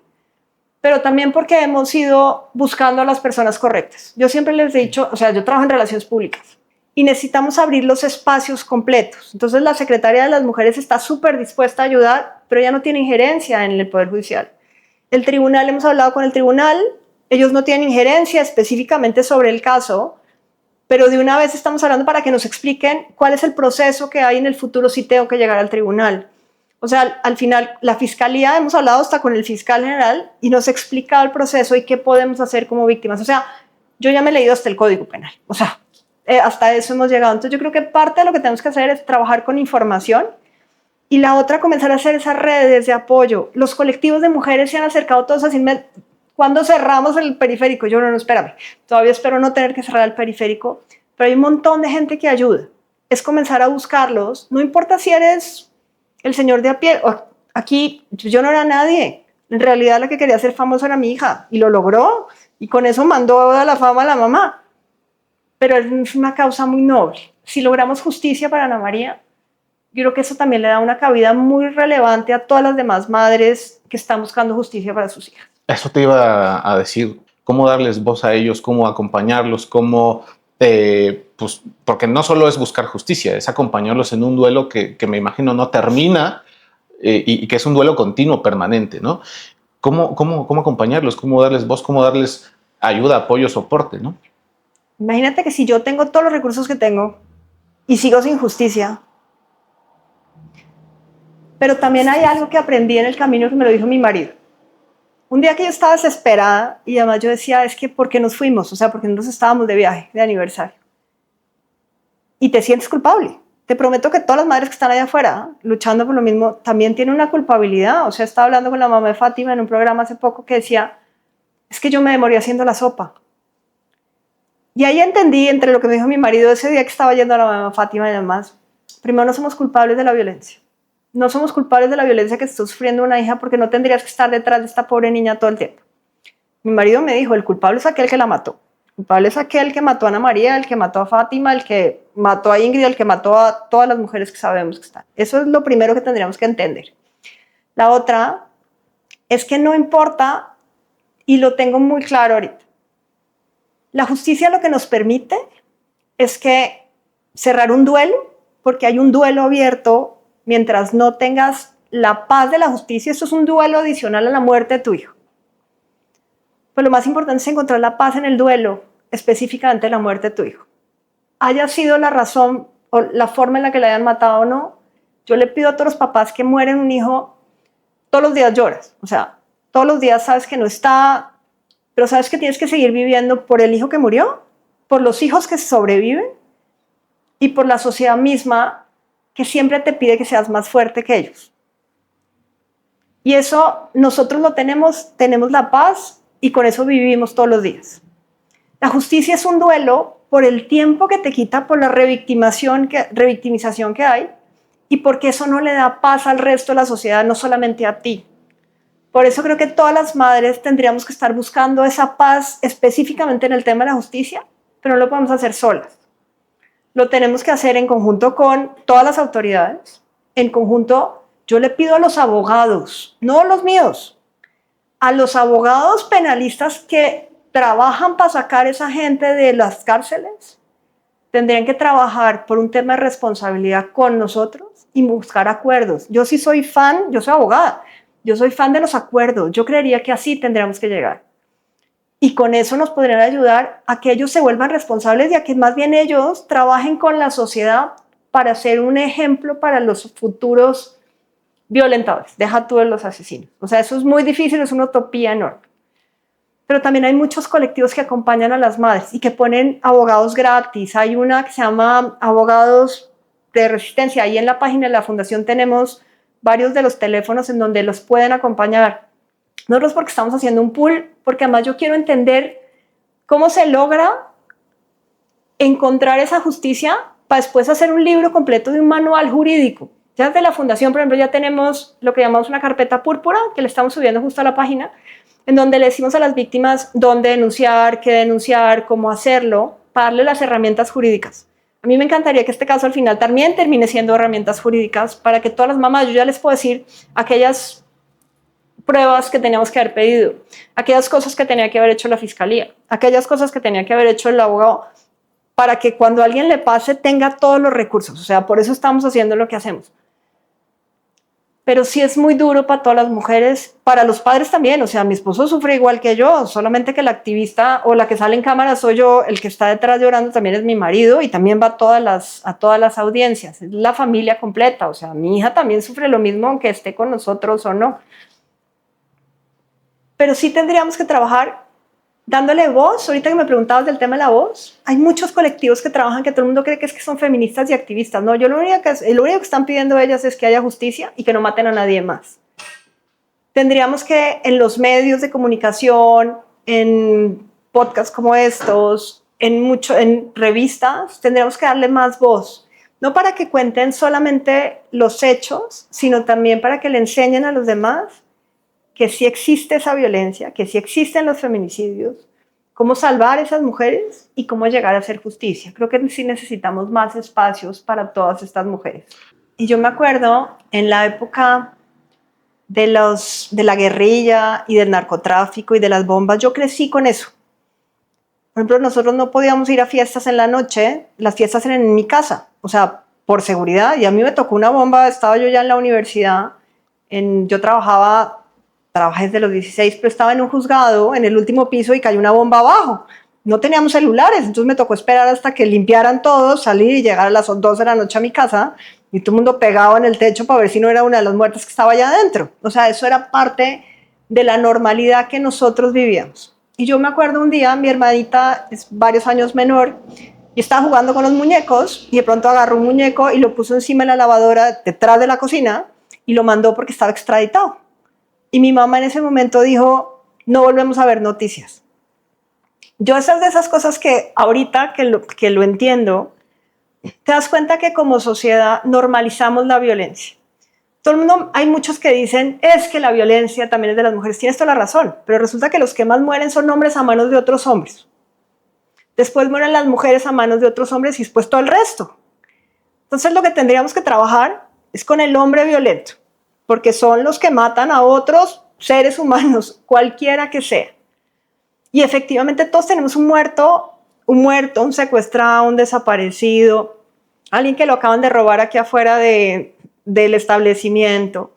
pero también porque hemos ido buscando a las personas correctas. Yo siempre les he dicho, o sea, yo trabajo en relaciones públicas y necesitamos abrir los espacios completos. Entonces la Secretaría de las Mujeres está súper dispuesta a ayudar, pero ya no tiene injerencia en el Poder Judicial. El tribunal, hemos hablado con el tribunal, ellos no tienen injerencia específicamente sobre el caso, pero de una vez estamos hablando para que nos expliquen cuál es el proceso que hay en el futuro si tengo que llegar al tribunal. O sea, al final, la fiscalía, hemos hablado hasta con el fiscal general y nos ha explicado el proceso y qué podemos hacer como víctimas. O sea, yo ya me he leído hasta el Código Penal. O sea, hasta eso hemos llegado. Entonces yo creo que parte de lo que tenemos que hacer es trabajar con información y la otra, comenzar a hacer esas redes de apoyo. Los colectivos de mujeres se han acercado todos a decirme, ¿cuándo cerramos el periférico? Yo no, espérame, todavía espero no tener que cerrar el periférico, pero hay un montón de gente que ayuda. Es comenzar a buscarlos, no importa si eres el señor de a pie. Aquí yo no era nadie, en realidad la que quería ser famosa era mi hija y lo logró y con eso mandó a la fama a la mamá, pero es una causa muy noble. Si logramos justicia para Ana María, yo creo que eso también le da una cabida muy relevante a todas las demás madres que están buscando justicia para sus hijas. Eso te iba a decir, cómo darles voz a ellos, cómo acompañarlos, cómo, pues, porque no solo es buscar justicia, es acompañarlos en un duelo que me imagino no termina y que es un duelo continuo, permanente, ¿no? ¿Cómo acompañarlos, cómo darles voz, cómo darles ayuda, apoyo, soporte, ¿no? Imagínate que si yo tengo todos los recursos que tengo y sigo sin justicia, pero también hay algo que aprendí en el camino que me lo dijo mi marido. Un día que yo estaba desesperada y además yo decía, es que ¿por qué nos fuimos? O sea, ¿por qué nos estábamos de viaje, de aniversario? Y te sientes culpable. Te prometo que todas las madres que están allá afuera luchando por lo mismo también tienen una culpabilidad. O sea, estaba hablando con la mamá de Fátima en un programa hace poco que decía, es que yo me demoré haciendo la sopa. Y ahí entendí, entre lo que me dijo mi marido ese día que estaba yendo a la mamá de Fátima y demás, primero no somos culpables de la violencia. No somos culpables de la violencia que está sufriendo una hija porque no tendrías que estar detrás de esta pobre niña todo el tiempo. Mi marido me dijo, el culpable es aquel que la mató. El culpable es aquel que mató a Ana María, el que mató a Fátima, el que mató a Ingrid, el que mató a todas las mujeres que sabemos que están. Eso es lo primero que tendríamos que entender. La otra es que no importa, y lo tengo muy claro ahorita, la justicia lo que nos permite es que cerrar un duelo, porque hay un duelo abierto. Mientras no tengas la paz de la justicia, eso es un duelo adicional a la muerte de tu hijo. Pero lo más importante es encontrar la paz en el duelo, específicamente la muerte de tu hijo. Haya sido la razón o la forma en la que le hayan matado o no, yo le pido a todos los papás que mueren un hijo, todos los días lloras. O sea, todos los días sabes que no está, pero sabes que tienes que seguir viviendo por el hijo que murió, por los hijos que sobreviven y por la sociedad misma que siempre te pide que seas más fuerte que ellos. Y eso nosotros lo tenemos la paz y con eso vivimos todos los días. La justicia es un duelo por el tiempo que te quita, por la revictimización que hay y porque eso no le da paz al resto de la sociedad, no solamente a ti. Por eso creo que todas las madres tendríamos que estar buscando esa paz específicamente en el tema de la justicia, pero no lo podemos hacer solas. Lo tenemos que hacer en conjunto con todas las autoridades. En conjunto, yo le pido a los abogados, no los míos, a los abogados penalistas que trabajan para sacar a esa gente de las cárceles, tendrían que trabajar por un tema de responsabilidad con nosotros y buscar acuerdos. Yo sí soy fan, yo soy abogada, yo soy fan de los acuerdos. Yo creería que así tendríamos que llegar. Y con eso nos podrían ayudar a que ellos se vuelvan responsables y a que más bien ellos trabajen con la sociedad para ser un ejemplo para los futuros violentadores. Deja tú de los asesinos. O sea, eso es muy difícil, es una utopía enorme. pero también hay muchos colectivos que acompañan a las madres y que ponen abogados gratis. Hay una que se llama Abogados de Resistencia. Ahí en la página de la fundación tenemos varios de los teléfonos en donde los pueden acompañar. Nosotros porque estamos haciendo un pool, porque además yo quiero entender cómo se logra encontrar esa justicia para después hacer un libro completo de un manual jurídico. Ya desde la fundación, por ejemplo, ya tenemos lo que llamamos una carpeta púrpura, que le estamos subiendo justo a la página, en donde le decimos a las víctimas dónde denunciar, qué denunciar, cómo hacerlo, para darle las herramientas jurídicas. A mí me encantaría que este caso al final también termine siendo herramientas jurídicas para que todas las mamás, yo ya les puedo decir aquellas pruebas que teníamos que haber pedido, aquellas cosas que tenía que haber hecho la fiscalía, aquellas cosas que tenía que haber hecho el abogado, para que cuando a alguien le pase tenga todos los recursos. O sea, por eso estamos haciendo lo que hacemos. Pero sí es muy duro para todas las mujeres, para los padres también. O sea, mi esposo sufre igual que yo, solamente que la activista o la que sale en cámara soy yo, el que está detrás llorando también es mi marido y también va a todas las audiencias. Es la familia completa. O sea, mi hija también sufre lo mismo aunque esté con nosotros o no. Pero sí tendríamos que trabajar dándole voz. Ahorita que me preguntabas del tema de la voz, hay muchos colectivos que trabajan que todo el mundo cree que son feministas y activistas. No, lo único que están pidiendo ellas es que haya justicia y que no maten a nadie más. Tendríamos que en los medios de comunicación, en podcasts como estos, en revistas, tendríamos que darle más voz. No para que cuenten solamente los hechos, sino también para que le enseñen a los demás que sí existe esa violencia, que sí existen los feminicidios, cómo salvar a esas mujeres y cómo llegar a hacer justicia. Creo que sí necesitamos más espacios para todas estas mujeres. Y yo me acuerdo en la época de la guerrilla y del narcotráfico y de las bombas, yo crecí con eso. Por ejemplo, nosotros no podíamos ir a fiestas en la noche, las fiestas eran en mi casa, o sea, por seguridad. Y a mí me tocó una bomba, estaba yo ya en la universidad, yo trabajé desde los 16, pero estaba en un juzgado en el último piso y cayó una bomba abajo. No teníamos celulares, entonces me tocó esperar hasta que limpiaran todo, salir y llegar a las 2 de la noche a mi casa y todo el mundo pegado en el techo para ver si no era una de las muertas que estaba allá adentro. O sea, eso era parte de la normalidad que nosotros vivíamos. Y yo me acuerdo un día, mi hermanita es varios años menor y estaba jugando con los muñecos y de pronto agarró un muñeco y lo puso encima de la lavadora detrás de la cocina y lo mandó porque estaba extraditado. Y mi mamá en ese momento dijo, no volvemos a ver noticias. Yo esas de esas cosas que ahorita que lo entiendo, te das cuenta que como sociedad normalizamos la violencia. Todo el mundo, hay muchos que dicen, es que la violencia también es de las mujeres. Tienes toda la razón, pero resulta que los que más mueren son hombres a manos de otros hombres. Después mueren las mujeres a manos de otros hombres y después todo el resto. Entonces lo que tendríamos que trabajar es con el hombre violento, porque son los que matan a otros seres humanos, cualquiera que sea. Y efectivamente todos tenemos un muerto, un secuestrado, un desaparecido, alguien que lo acaban de robar aquí afuera del establecimiento.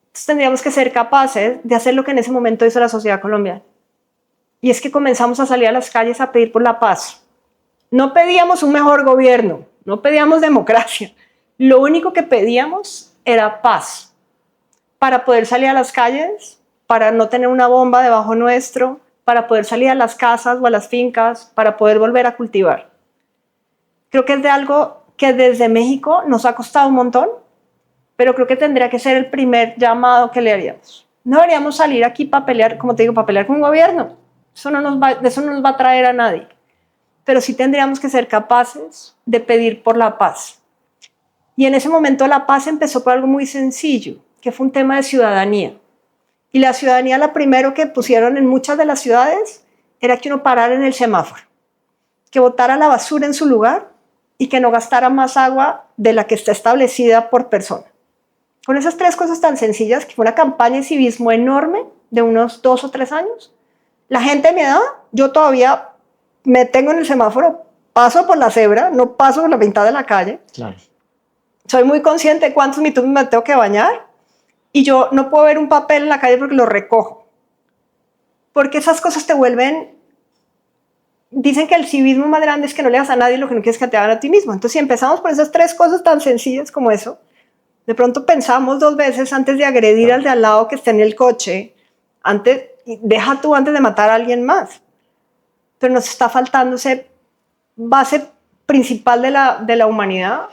Entonces tendríamos que ser capaces de hacer lo que en ese momento hizo la sociedad colombiana. Y es que comenzamos a salir a las calles a pedir por la paz. No pedíamos un mejor gobierno, no pedíamos democracia. Lo único que pedíamos era paz, para poder salir a las calles, para no tener una bomba debajo nuestro, para poder salir a las casas o a las fincas, para poder volver a cultivar. Creo que es de algo que desde México nos ha costado un montón, pero creo que tendría que ser el primer llamado que le haríamos. No deberíamos salir aquí para pelear, como te digo, para pelear con un gobierno. Eso no nos va a traer a nadie. Pero sí tendríamos que ser capaces de pedir por la paz. Y en ese momento la paz empezó por algo muy sencillo, que fue un tema de ciudadanía. Y la ciudadanía, lo primero que pusieron en muchas de las ciudades era que uno parara en el semáforo, que botara la basura en su lugar y que no gastara más agua de la que está establecida por persona. Con esas 3 cosas tan sencillas, que fue una campaña de civismo enorme de unos 2 o 3 años, la gente de mi edad, yo todavía me tengo en el semáforo, paso por la cebra, no paso por la mitad de la calle. Claro. Soy muy consciente de cuántos minutos me tengo que bañar y yo no puedo ver un papel en la calle porque lo recojo. Porque esas cosas te vuelven... Dicen que el civismo más grande es que no le hagas a nadie lo que no quieres que te hagan a ti mismo. Entonces, si empezamos por esas 3 cosas tan sencillas como eso, de pronto pensamos 2 veces antes de agredir al de al lado que está en el coche, antes y deja tú antes de matar a alguien más. Pero nos está faltando esa base principal de la humanidad,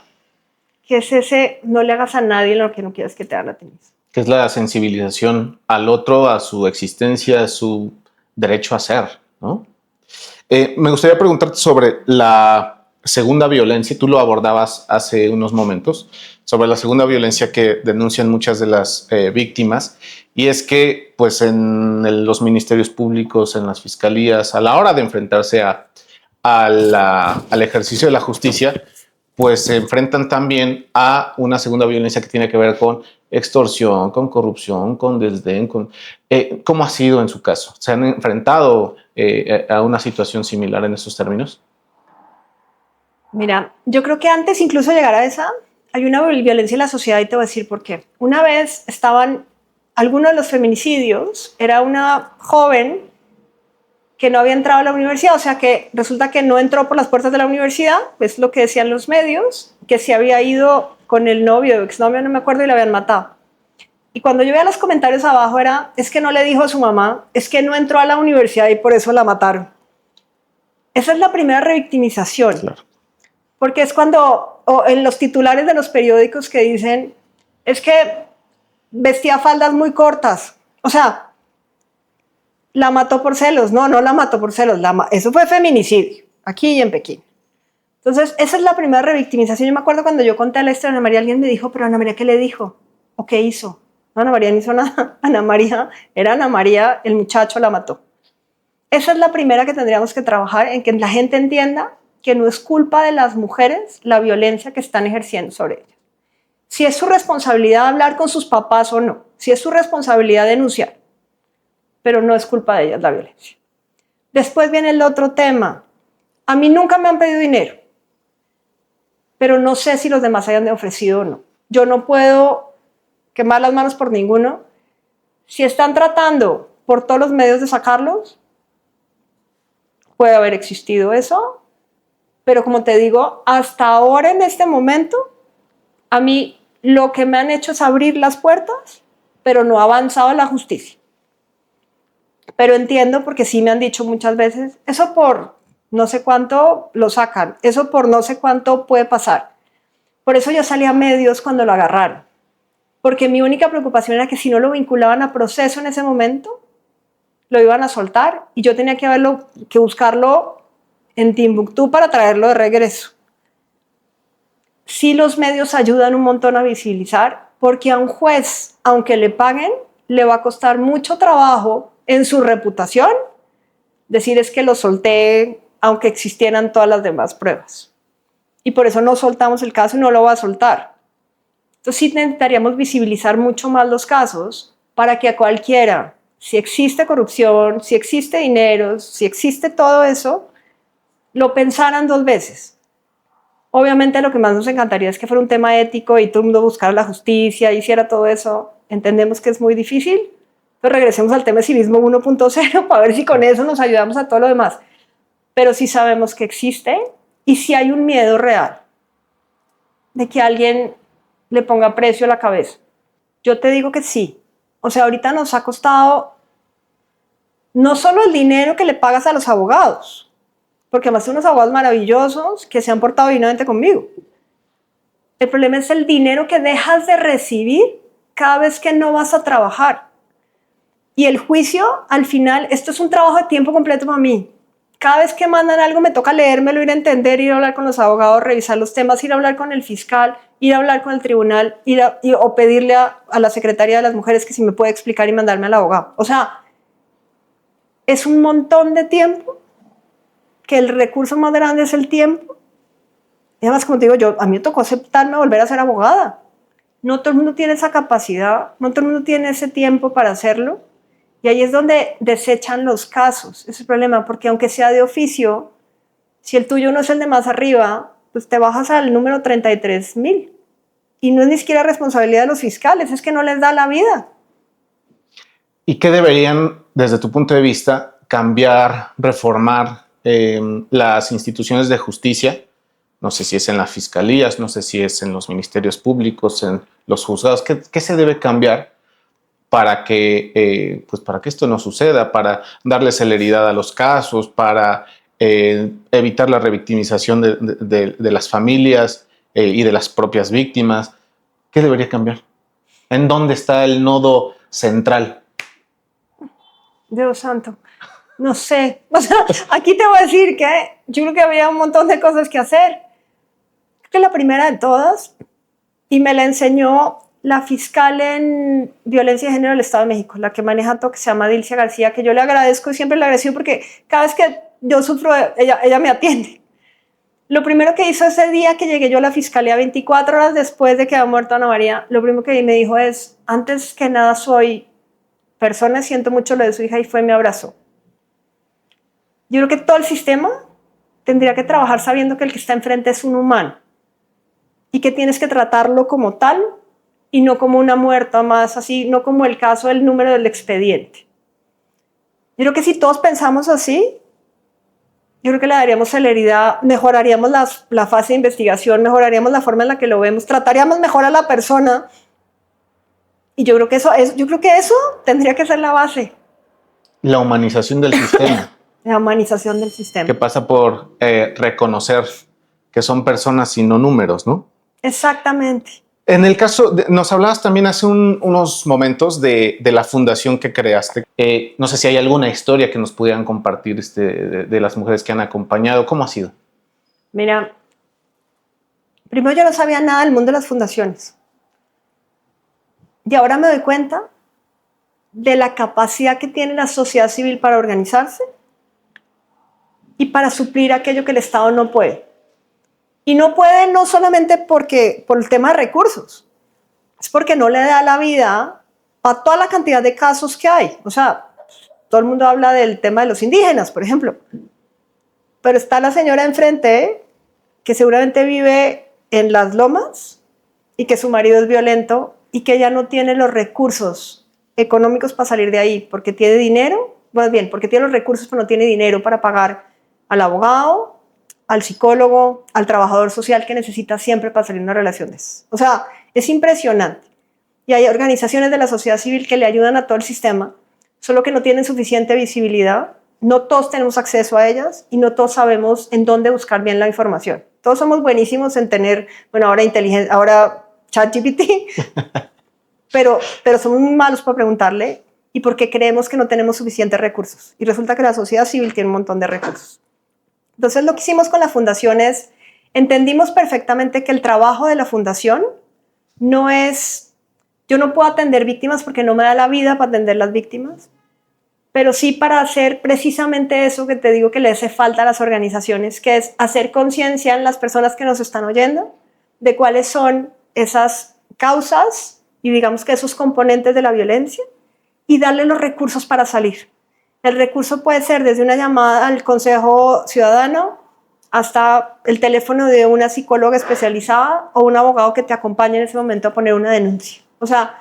que es ese: no le hagas a nadie lo que no quieras que te hagan a ti mismo. Que es la sensibilización al otro, a su existencia, a su derecho a ser, ¿no? Me gustaría preguntarte sobre la segunda violencia. Tú lo abordabas hace unos momentos, sobre la segunda violencia que denuncian muchas de las víctimas, y es que pues los ministerios públicos, en las fiscalías, a la hora de enfrentarse al ejercicio de la justicia, pues se enfrentan también a una segunda violencia que tiene que ver con extorsión, con corrupción, con desdén. ¿Cómo ha sido en su caso? ¿Se han enfrentado a una situación similar en esos términos? Mira, yo creo que antes incluso de llegar a esa, hay una violencia en la sociedad, y te voy a decir por qué. Una vez estaban algunos de los feminicidios, era una joven que no había entrado a la universidad, o sea que resulta que no entró por las puertas de la universidad, es lo que decían los medios, que se había ido con el novio, exnovio, no me acuerdo, y la habían matado. Y cuando yo veía los comentarios abajo era: es que no le dijo a su mamá, es que no entró a la universidad y por eso la mataron. Esa es la primera revictimización. Claro. Porque es cuando, o en los titulares de los periódicos, que dicen: es que vestía faldas muy cortas. O sea, la mató por celos. No, no la mató por celos. Eso fue feminicidio, aquí y en Pekín. Entonces, esa es la primera revictimización. Yo me acuerdo cuando yo conté la historia de Ana María, alguien me dijo: pero Ana María, ¿qué le dijo? ¿O qué hizo? No, Ana María no hizo nada. Ana María, era Ana María, el muchacho la mató. Esa es la primera que tendríamos que trabajar, en que la gente entienda que no es culpa de las mujeres la violencia que están ejerciendo sobre ellas. Si es su responsabilidad hablar con sus papás o no, si es su responsabilidad denunciar, pero no es culpa de ellas la violencia. Después viene el otro tema. A mí nunca me han pedido dinero, pero no sé si los demás hayan ofrecido o no. Yo no puedo quemar las manos por ninguno. Si están tratando por todos los medios de sacarlos, puede haber existido eso, pero como te digo, hasta ahora, en este momento, a mí lo que me han hecho es abrir las puertas, pero no ha avanzado la justicia. Pero entiendo, porque sí me han dicho muchas veces: eso por no sé cuánto lo sacan, eso por no sé cuánto puede pasar. Por eso yo salí a medios cuando lo agarraron, porque mi única preocupación era que si no lo vinculaban a proceso en ese momento, lo iban a soltar, y yo tenía que buscarlo en Timbuktu para traerlo de regreso. Sí, los medios ayudan un montón a visibilizar, porque a un juez, aunque le paguen, le va a costar mucho trabajo en su reputación decir: es que lo solté, aunque existieran todas las demás pruebas. Y por eso no soltamos el caso y no lo va a soltar. Entonces sí necesitaríamos visibilizar mucho más los casos, para que a cualquiera, si existe corrupción, si existe dinero, si existe todo eso, lo pensaran dos veces. Obviamente lo que más nos encantaría es que fuera un tema ético y todo el mundo buscara la justicia, hiciera todo eso. Entendemos que es muy difícil. Entonces regresemos al tema de civismo 1.0 para ver si con eso nos ayudamos a todo lo demás. Pero sí sabemos que existe, y sí hay un miedo real de que alguien le ponga precio a la cabeza. Yo te digo que sí. O sea, ahorita nos ha costado no solo el dinero que le pagas a los abogados, porque además son unos abogados maravillosos que se han portado divinamente conmigo. El problema es el dinero que dejas de recibir cada vez que no vas a trabajar. Y el juicio, al final, esto es un trabajo de tiempo completo para mí. Cada vez que mandan algo me toca leérmelo, ir a entender, ir a hablar con los abogados, revisar los temas, ir a hablar con el fiscal, ir a hablar con el tribunal, o pedirle a la Secretaría de las Mujeres que si me puede explicar y mandarme al abogado. O sea, es un montón de tiempo, que el recurso más grande es el tiempo. Y además, como te digo, a mí me tocó aceptarme volver a ser abogada. No todo el mundo tiene esa capacidad, no todo el mundo tiene ese tiempo para hacerlo. Y ahí es donde desechan los casos. Ese es el problema, porque aunque sea de oficio, si el tuyo no es el de más arriba, pues te bajas al número 33,000. Y no es ni siquiera responsabilidad de los fiscales, es que no les da la vida. ¿Y qué deberían, desde tu punto de vista, cambiar, reformar las instituciones de justicia? No sé si es en las fiscalías, no sé si es en los ministerios públicos, en los juzgados. ¿Qué se debe cambiar para que, pues para que esto no suceda, para darle celeridad a los casos, para evitar la revictimización de las familias y de las propias víctimas. ¿Qué debería cambiar? ¿En dónde está el nodo central? Dios santo, no sé. O sea, aquí te voy a decir que yo creo que había un montón de cosas que hacer. Creo que la primera de todas, y me la enseñó la fiscal en violencia de género del Estado de México, la que maneja todo, que se llama Dilcia García, que yo le agradezco y siempre le agradezco porque cada vez que yo sufro, ella me atiende. Lo primero que hizo ese día que llegué yo a la fiscalía, 24 horas después de que había muerto Ana María, lo primero que me dijo es, antes que nada soy persona, siento mucho lo de su hija, y fue mi abrazo. Yo creo que todo el sistema tendría que trabajar sabiendo que el que está enfrente es un humano y que tienes que tratarlo como tal y no como una muerta más, así, no como el caso del número del expediente. Yo creo que si todos pensamos así, yo creo que le daríamos celeridad, mejoraríamos la fase de investigación, mejoraríamos la forma en la que lo vemos, trataríamos mejor a la persona, y yo creo que eso tendría que ser la base. La humanización del sistema. La humanización del sistema. Que pasa por reconocer que son personas y no números, ¿no? Exactamente. En el caso, nos hablabas también hace unos momentos de la fundación que creaste. No sé si hay alguna historia que nos pudieran compartir de las mujeres que han acompañado. ¿Cómo ha sido? Mira, primero yo no sabía nada del mundo de las fundaciones. Y ahora me doy cuenta de la capacidad que tiene la sociedad civil para organizarse y para suplir aquello que el Estado no puede. Y no puede no solamente por el tema de recursos, es porque no le da la vida a toda la cantidad de casos que hay. O sea, todo el mundo habla del tema de los indígenas, por ejemplo. Pero está la señora enfrente que seguramente vive en las lomas y que su marido es violento y que ella no tiene los recursos económicos para salir de ahí, porque tiene dinero, más bien, porque tiene los recursos pero no tiene dinero para pagar al abogado, al psicólogo, al trabajador social que necesita siempre para salir de una relación de esas. O sea, es impresionante. Y hay organizaciones de la sociedad civil que le ayudan a todo el sistema, solo que no tienen suficiente visibilidad, no todos tenemos acceso a ellas y no todos sabemos en dónde buscar bien la información. Todos somos buenísimos en tener, bueno, ahora ChatGPT, pero somos muy malos para preguntarle y porque creemos que no tenemos suficientes recursos. Y resulta que la sociedad civil tiene un montón de recursos. Entonces lo que hicimos con la fundación es, entendimos perfectamente que el trabajo de la fundación no es, yo no puedo atender víctimas porque no me da la vida para atender las víctimas, pero sí para hacer precisamente eso que te digo que le hace falta a las organizaciones, que es hacer conciencia en las personas que nos están oyendo de cuáles son esas causas y digamos que esos componentes de la violencia y darle los recursos para salir. El recurso puede ser desde una llamada al Consejo Ciudadano hasta el teléfono de una psicóloga especializada o un abogado que te acompañe en ese momento a poner una denuncia. O sea,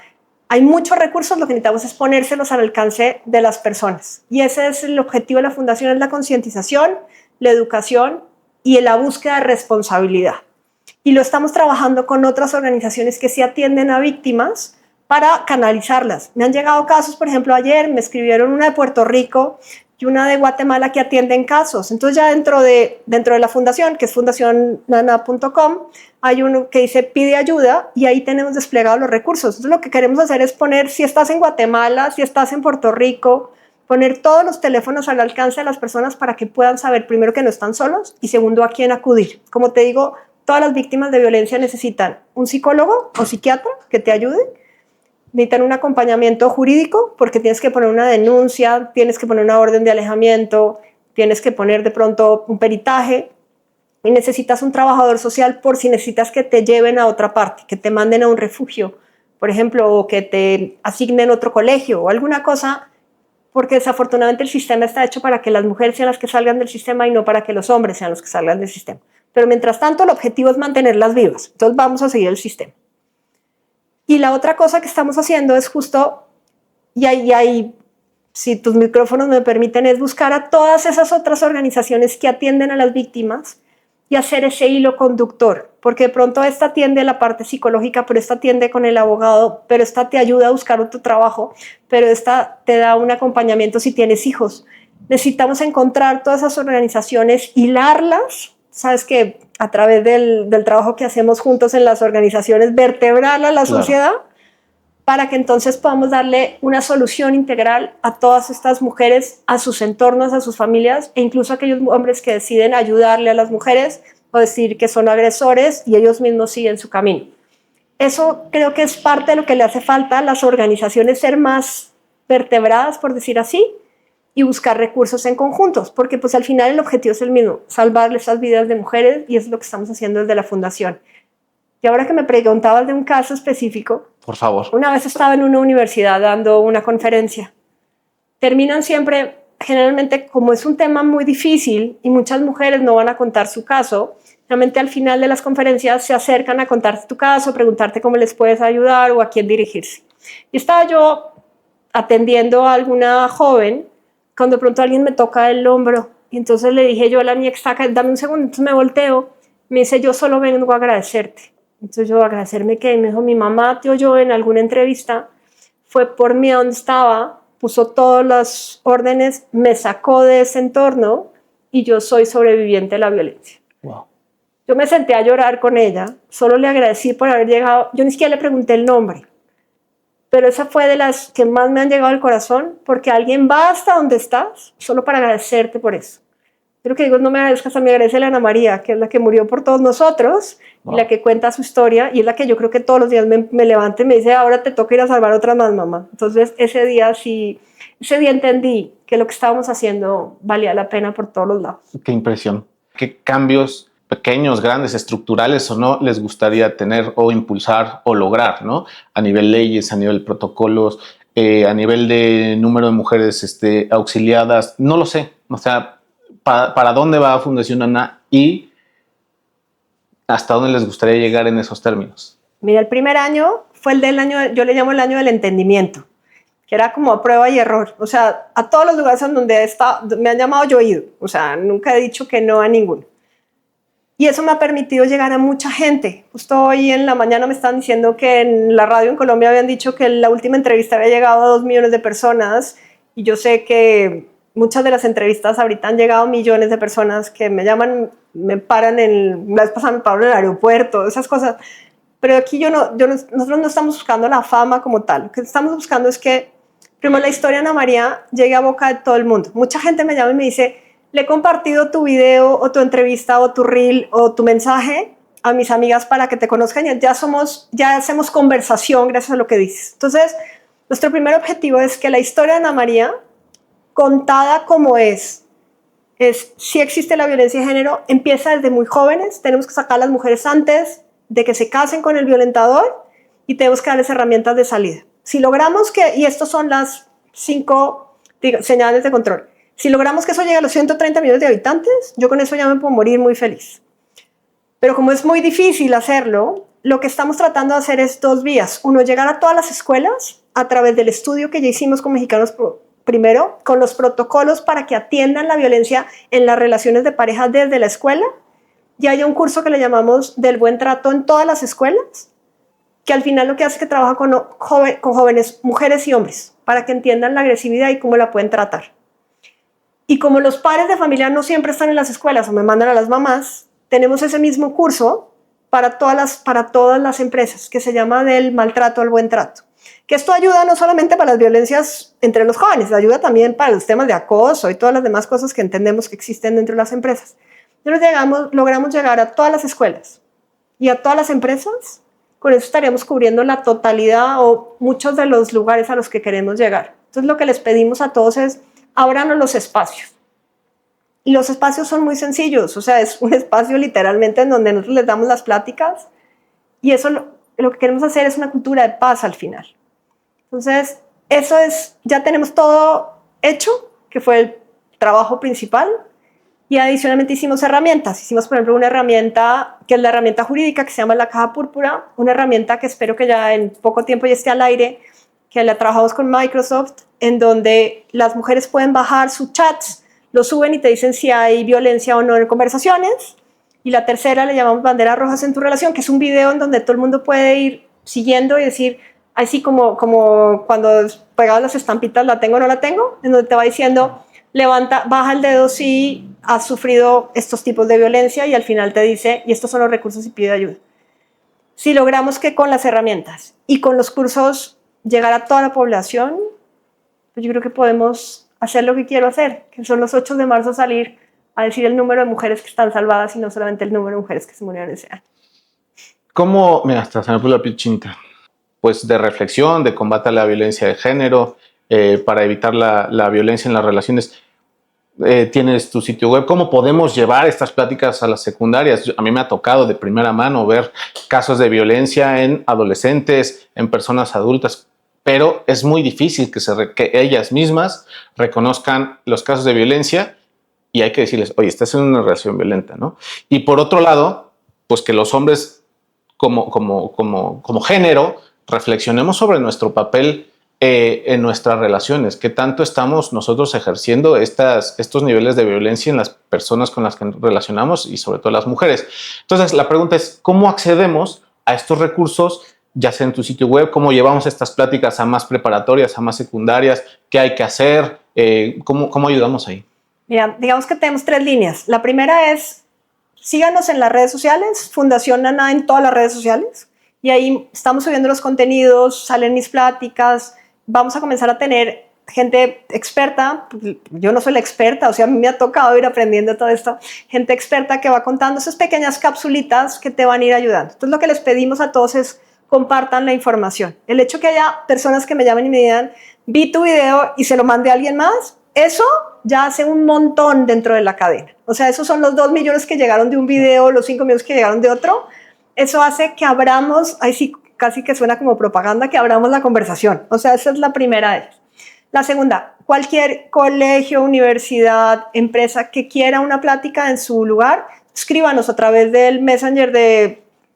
hay muchos recursos, lo que necesitamos es ponérselos al alcance de las personas. Y ese es el objetivo de la fundación, es la concientización, la educación y la búsqueda de responsabilidad. Y lo estamos trabajando con otras organizaciones que sí atienden a víctimas para canalizarlas. Me han llegado casos, por ejemplo, ayer me escribieron una de Puerto Rico y una de Guatemala que atienden casos. Entonces ya dentro de la fundación, que es fundacionnana.com, hay uno que dice pide ayuda y ahí tenemos desplegados los recursos. Entonces lo que queremos hacer es poner, si estás en Guatemala, si estás en Puerto Rico, poner todos los teléfonos al alcance de las personas para que puedan saber, primero, que no están solos y segundo, a quién acudir. Como te digo, todas las víctimas de violencia necesitan un psicólogo o psiquiatra que te ayude. Necesitan un acompañamiento jurídico porque tienes que poner una denuncia, tienes que poner una orden de alejamiento, tienes que poner de pronto un peritaje y necesitas un trabajador social por si necesitas que te lleven a otra parte, que te manden a un refugio, por ejemplo, o que te asignen otro colegio o alguna cosa, porque desafortunadamente el sistema está hecho para que las mujeres sean las que salgan del sistema y no para que los hombres sean los que salgan del sistema. Pero mientras tanto el objetivo es mantenerlas vivas, entonces vamos a seguir el sistema. Y la otra cosa que estamos haciendo es justo, y ahí, si tus micrófonos me permiten, es buscar a todas esas otras organizaciones que atienden a las víctimas y hacer ese hilo conductor, porque de pronto esta atiende la parte psicológica, pero esta atiende con el abogado, pero esta te ayuda a buscar otro trabajo, pero esta te da un acompañamiento si tienes hijos. Necesitamos encontrar todas esas organizaciones, hilarlas, sabes que a través del trabajo que hacemos juntos en las organizaciones, vertebrarla a la sociedad, para que entonces podamos darle una solución integral a todas estas mujeres, a sus entornos, a sus familias, e incluso a aquellos hombres que deciden ayudarle a las mujeres o decir que son agresores y ellos mismos siguen su camino. Eso creo que es parte de lo que le hace falta a las organizaciones, ser más vertebradas, por decir así, y buscar recursos en conjuntos, porque pues al final el objetivo es el mismo, salvar esas vidas de mujeres, y eso es lo que estamos haciendo desde la fundación. Y ahora que me preguntabas de un caso específico, por favor. Una vez estaba en una universidad dando una conferencia. Terminan siempre, generalmente, como es un tema muy difícil y muchas mujeres no van a contar su caso, realmente al final de las conferencias se acercan a contarte tu caso, preguntarte cómo les puedes ayudar o a quién dirigirse. Y estaba yo atendiendo a alguna joven cuando de pronto alguien me toca el hombro y entonces le dije yo a la niña que está acá, dame un segundo, entonces me volteo, me dice, yo solo vengo a agradecerte. Entonces yo, agradecerme que me dijo, mi mamá te oyó en alguna entrevista, fue por mí a donde estaba, puso todas las órdenes, me sacó de ese entorno y yo soy sobreviviente de la violencia. Wow. Yo me senté a llorar con ella, solo le agradecí por haber llegado, yo ni siquiera le pregunté el nombre, pero esa fue de las que más me han llegado al corazón, porque alguien va hasta donde estás solo para agradecerte por eso. Yo lo que digo es no me agradezcas a mí, agradece a Ana María, que es la que murió por todos nosotros, wow, y la que cuenta su historia, y es la que yo creo que todos los días me levanto y me dice, ahora te toca ir a salvar a otra más, mamá. Entonces ese día entendí que lo que estábamos haciendo valía la pena por todos los lados. Qué impresión. ¿Qué cambios pequeños, grandes, estructurales o no les gustaría tener o impulsar o lograr, ¿no? A nivel leyes, a nivel protocolos, a nivel de número de mujeres auxiliadas, no lo sé. O sea, ¿para dónde va Fundación ANA y hasta dónde les gustaría llegar en esos términos? Mira, el primer año fue el del año, yo le llamo el año del entendimiento, que era como prueba y error. O sea, a todos los lugares en donde me han llamado, yo he ido. O sea, nunca he dicho que no a ninguno. Y eso me ha permitido llegar a mucha gente. Justo hoy en la mañana me están diciendo que en la radio en Colombia habían dicho que la última entrevista había llegado a 2 millones de personas. Y yo sé que muchas de las entrevistas ahorita han llegado a millones de personas que me llaman, me paran la vez pasada me pararon en el aeropuerto, esas cosas. Pero aquí nosotros no estamos buscando la fama como tal. Lo que estamos buscando es que, primero, la historia de Ana María llegue a boca de todo el mundo. Mucha gente me llama y me dice, le he compartido tu video o tu entrevista o tu reel o tu mensaje a mis amigas para que te conozcan y ya hacemos conversación gracias a lo que dices. Entonces, nuestro primer objetivo es que la historia de Ana María, contada como es si existe la violencia de género, empieza desde muy jóvenes, tenemos que sacar a las mujeres antes de que se casen con el violentador y tenemos que darles herramientas de salida. Si logramos y estas son las 5 señales de control, si logramos que eso llegue a los 130 millones de habitantes, yo con eso ya me puedo morir muy feliz. Pero como es muy difícil hacerlo, lo que estamos tratando de hacer es 2 vías. Uno, llegar a todas las escuelas a través del estudio que ya hicimos con Mexicanos primero, con los protocolos para que atiendan la violencia en las relaciones de pareja desde la escuela. Y hay un curso que le llamamos del buen trato en todas las escuelas, que al final lo que hace es que trabaja con jóvenes, mujeres y hombres, para que entiendan la agresividad y cómo la pueden tratar. Y como los padres de familia no siempre están en las escuelas o me mandan a las mamás, tenemos ese mismo curso para todas las empresas, que se llama del maltrato al buen trato. Que esto ayuda no solamente para las violencias entre los jóvenes, ayuda también para los temas de acoso y todas las demás cosas que entendemos que existen dentro de las empresas. Entonces logramos llegar a todas las escuelas y a todas las empresas. Con eso estaríamos cubriendo la totalidad o muchos de los lugares a los que queremos llegar. Entonces lo que les pedimos a todos es, ábranos los espacios. Y los espacios son muy sencillos, o sea, es un espacio literalmente en donde nosotros les damos las pláticas y eso lo que queremos hacer es una cultura de paz al final. Entonces, ya tenemos todo hecho, que fue el trabajo principal, y adicionalmente hicimos herramientas. Hicimos, por ejemplo, una herramienta que es la herramienta jurídica que se llama la Caja Púrpura, una herramienta que espero que ya en poco tiempo ya esté al aire, que la trabajamos con Microsoft, en donde las mujeres pueden bajar sus chats, lo suben y te dicen si hay violencia o no en conversaciones, Y la tercera le llamamos banderas rojas en tu relación, que es un video en donde todo el mundo puede ir siguiendo y decir, así como cuando pegabas las estampitas, la tengo o no la tengo, en donde te va diciendo, levanta, baja el dedo si has sufrido estos tipos de violencia y al final te dice, y estos son los recursos y pide ayuda. Si logramos que con las herramientas y con los cursos llegar a toda la población, pues yo creo que podemos hacer lo que quiero hacer, que son los 8 de marzo salir a decir el número de mujeres que están salvadas y no solamente el número de mujeres que se murieron ese año. ¿Cómo, mira, hasta se me puso la piel chinita, pues de reflexión, de combate a la violencia de género, para evitar la violencia en las relaciones? Tienes tu sitio web. ¿Cómo podemos llevar estas pláticas a las secundarias? A mí me ha tocado de primera mano ver casos de violencia en adolescentes, en personas adultas, pero es muy difícil que ellas mismas reconozcan los casos de violencia y hay que decirles, oye, estás en una relación violenta, ¿no? Y por otro lado, pues que los hombres como género reflexionemos sobre nuestro papel en nuestras relaciones, qué tanto estamos nosotros ejerciendo estos niveles de violencia en las personas con las que nos relacionamos y sobre todo las mujeres. Entonces, la pregunta es, ¿cómo accedemos a estos recursos, ya sea en tu sitio web? ¿Cómo llevamos estas pláticas a más preparatorias, a más secundarias? ¿Qué hay que hacer? ¿Cómo ayudamos ahí? Mira, digamos que tenemos 3 líneas. La primera es, síganos en las redes sociales, Fundación Nana en todas las redes sociales, y ahí estamos subiendo los contenidos, salen mis pláticas, vamos a comenzar a tener gente experta, yo no soy la experta, o sea, a mí me ha tocado ir aprendiendo todo esto, gente experta que va contando esas pequeñas capsulitas que te van a ir ayudando. Entonces lo que les pedimos a todos es compartan la información. El hecho que haya personas que me llamen y me digan, vi tu video y se lo mandé a alguien más, eso ya hace un montón dentro de la cadena. O sea, esos son los 2 millones que llegaron de un video, los 5 millones que llegaron de otro. Eso hace que abramos, ahí sí casi que suena como propaganda, que abramos la conversación. O sea, esa es la primera de ellas. La segunda, cualquier colegio, universidad, empresa que quiera una plática en su lugar, escríbanos a través del Messenger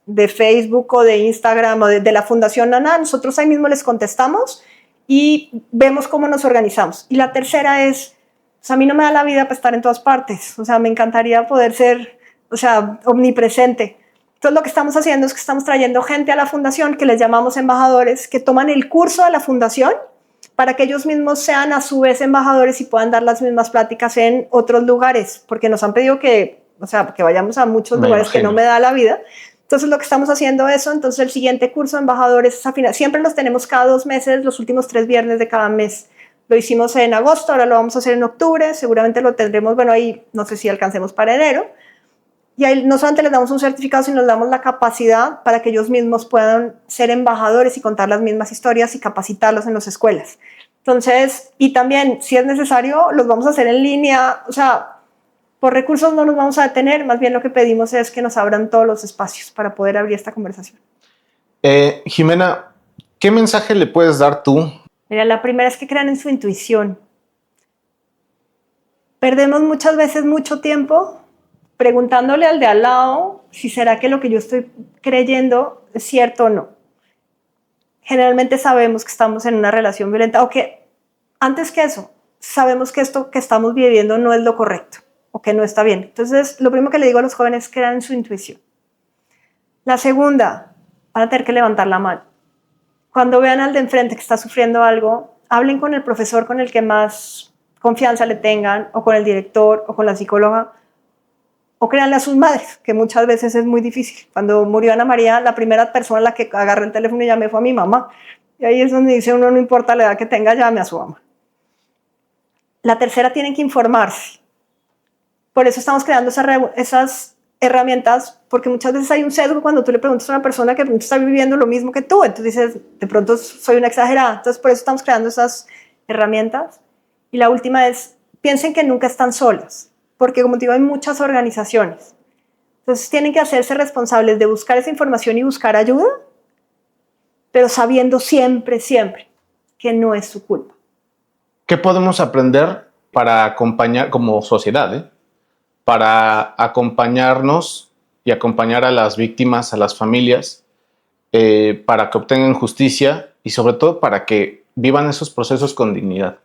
de Facebook o de Instagram o de la Fundación Nana. Nosotros ahí mismo les contestamos y vemos cómo nos organizamos. Y la tercera es, o sea, a mí no me da la vida para estar en todas partes. O sea, me encantaría poder ser, o sea, omnipresente. Entonces, lo que estamos haciendo es que estamos trayendo gente a la fundación que les llamamos embajadores, que toman el curso a la fundación para que ellos mismos sean a su vez embajadores y puedan dar las mismas pláticas en otros lugares, porque nos han pedido que, o sea, que vayamos a muchos lugares que no me da la vida. Entonces, lo que estamos haciendo eso, entonces el siguiente curso de embajadores es a final, siempre los tenemos cada 2 meses, los últimos 3 viernes de cada mes. Lo hicimos en agosto, ahora lo vamos a hacer en octubre, seguramente lo tendremos, bueno, ahí no sé si alcancemos para enero. Y ahí no solamente les damos un certificado, sino les damos la capacidad para que ellos mismos puedan ser embajadores y contar las mismas historias y capacitarlos en las escuelas. Entonces, y también, si es necesario, los vamos a hacer en línea, o sea, por recursos no nos vamos a detener, más bien lo que pedimos es que nos abran todos los espacios para poder abrir esta conversación. Jimena, ¿qué mensaje le puedes dar tú? Mira, la primera es que crean en su intuición. Perdemos muchas veces mucho tiempo preguntándole al de al lado si será que lo que yo estoy creyendo es cierto o no. Generalmente sabemos que estamos en una relación violenta o que antes que eso, sabemos que esto que estamos viviendo no es lo correcto o que no está bien. Entonces, lo primero que le digo a los jóvenes es que crean en su intuición. La segunda, van a tener que levantar la mano. Cuando vean al de enfrente que está sufriendo algo, hablen con el profesor con el que más confianza le tengan, o con el director, o con la psicóloga, o créanle a sus madres, que muchas veces es muy difícil. Cuando murió Ana María, la primera persona a la que agarré el teléfono y llamé fue a mi mamá. Y ahí es donde dice uno, no importa la edad que tenga, llame a su mamá. La tercera, tienen que informarse. Por eso estamos creando esas herramientas, porque muchas veces hay un sesgo cuando tú le preguntas a una persona que está viviendo lo mismo que tú. Entonces dices, de pronto soy una exagerada. Entonces por eso estamos creando esas herramientas. Y la última es, piensen que nunca están solas, porque como te digo, hay muchas organizaciones. Entonces tienen que hacerse responsables de buscar esa información y buscar ayuda, pero sabiendo siempre, siempre que no es su culpa. ¿Qué podemos aprender para acompañar como sociedad, para acompañarnos y acompañar a las víctimas, a las familias, para que obtengan justicia y sobre todo para que vivan esos procesos con dignidad?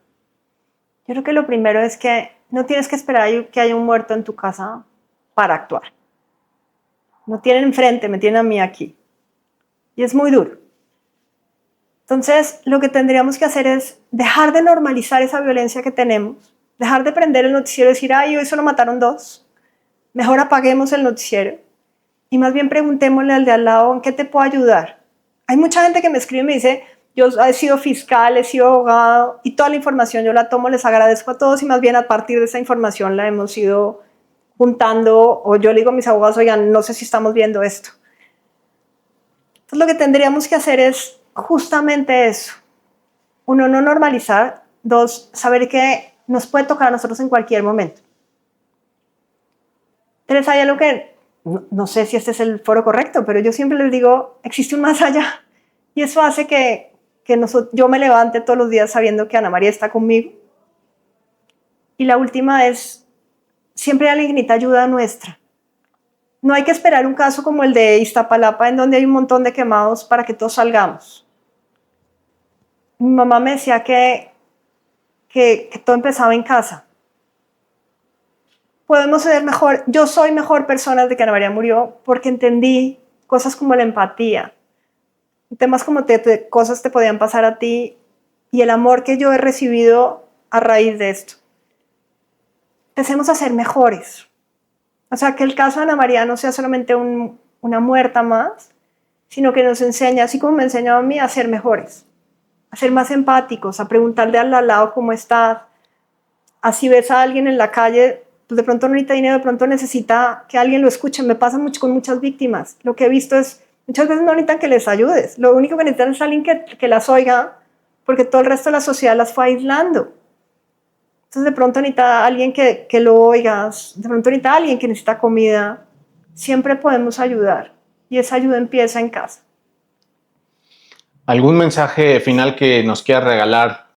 Yo creo que lo primero es que no tienes que esperar que haya un muerto en tu casa para actuar. No tienen enfrente, me tienen a mí aquí. Y es muy duro. Entonces, lo que tendríamos que hacer es dejar de normalizar esa violencia que tenemos, dejar de prender el noticiero y decir, ay, hoy solo mataron 2. Mejor apaguemos el noticiero y más bien preguntémosle al de al lado, ¿en qué te puedo ayudar? Hay mucha gente que me escribe y me dice, yo he sido fiscal, he sido abogado y toda la información yo la tomo, les agradezco a todos y más bien a partir de esa información la hemos ido juntando, o yo le digo a mis abogados, oigan, no sé si estamos viendo esto. Entonces lo que tendríamos que hacer es justamente eso. 1, no normalizar. 2, saber que nos puede tocar a nosotros en cualquier momento. 3, hay algo que, no sé si este es el foro correcto, pero yo siempre les digo, existe un más allá. Y eso hace que yo me levante todos los días sabiendo que Ana María está conmigo. Y la última es, siempre hay alguien que necesita ayuda nuestra. No hay que esperar un caso como el de Iztapalapa, en donde hay un montón de quemados para que todos salgamos. Mi mamá me decía que todo empezaba en casa. Podemos ser mejor, yo soy mejor persona desde que Ana María murió porque entendí cosas como la empatía, temas como cosas te podían pasar a ti y el amor que yo he recibido a raíz de esto. Empecemos a ser mejores. O sea, que el caso de Ana María no sea solamente una muerta más, sino que nos enseña, así como me enseñó a mí, a ser mejores, a ser más empáticos, a preguntarle al lado cómo estás. Así ves a alguien en la calle, pues de pronto no necesita dinero, de pronto necesita que alguien lo escuche. Me pasa mucho con muchas víctimas. Lo que he visto es, muchas veces no necesitan que les ayudes. Lo único que necesitan es alguien que las oiga, porque todo el resto de la sociedad las fue aislando. Entonces de pronto necesita alguien que lo oigas, de pronto necesita alguien que necesita comida. Siempre podemos ayudar y esa ayuda empieza en casa. ¿Algún mensaje final que nos quiera regalar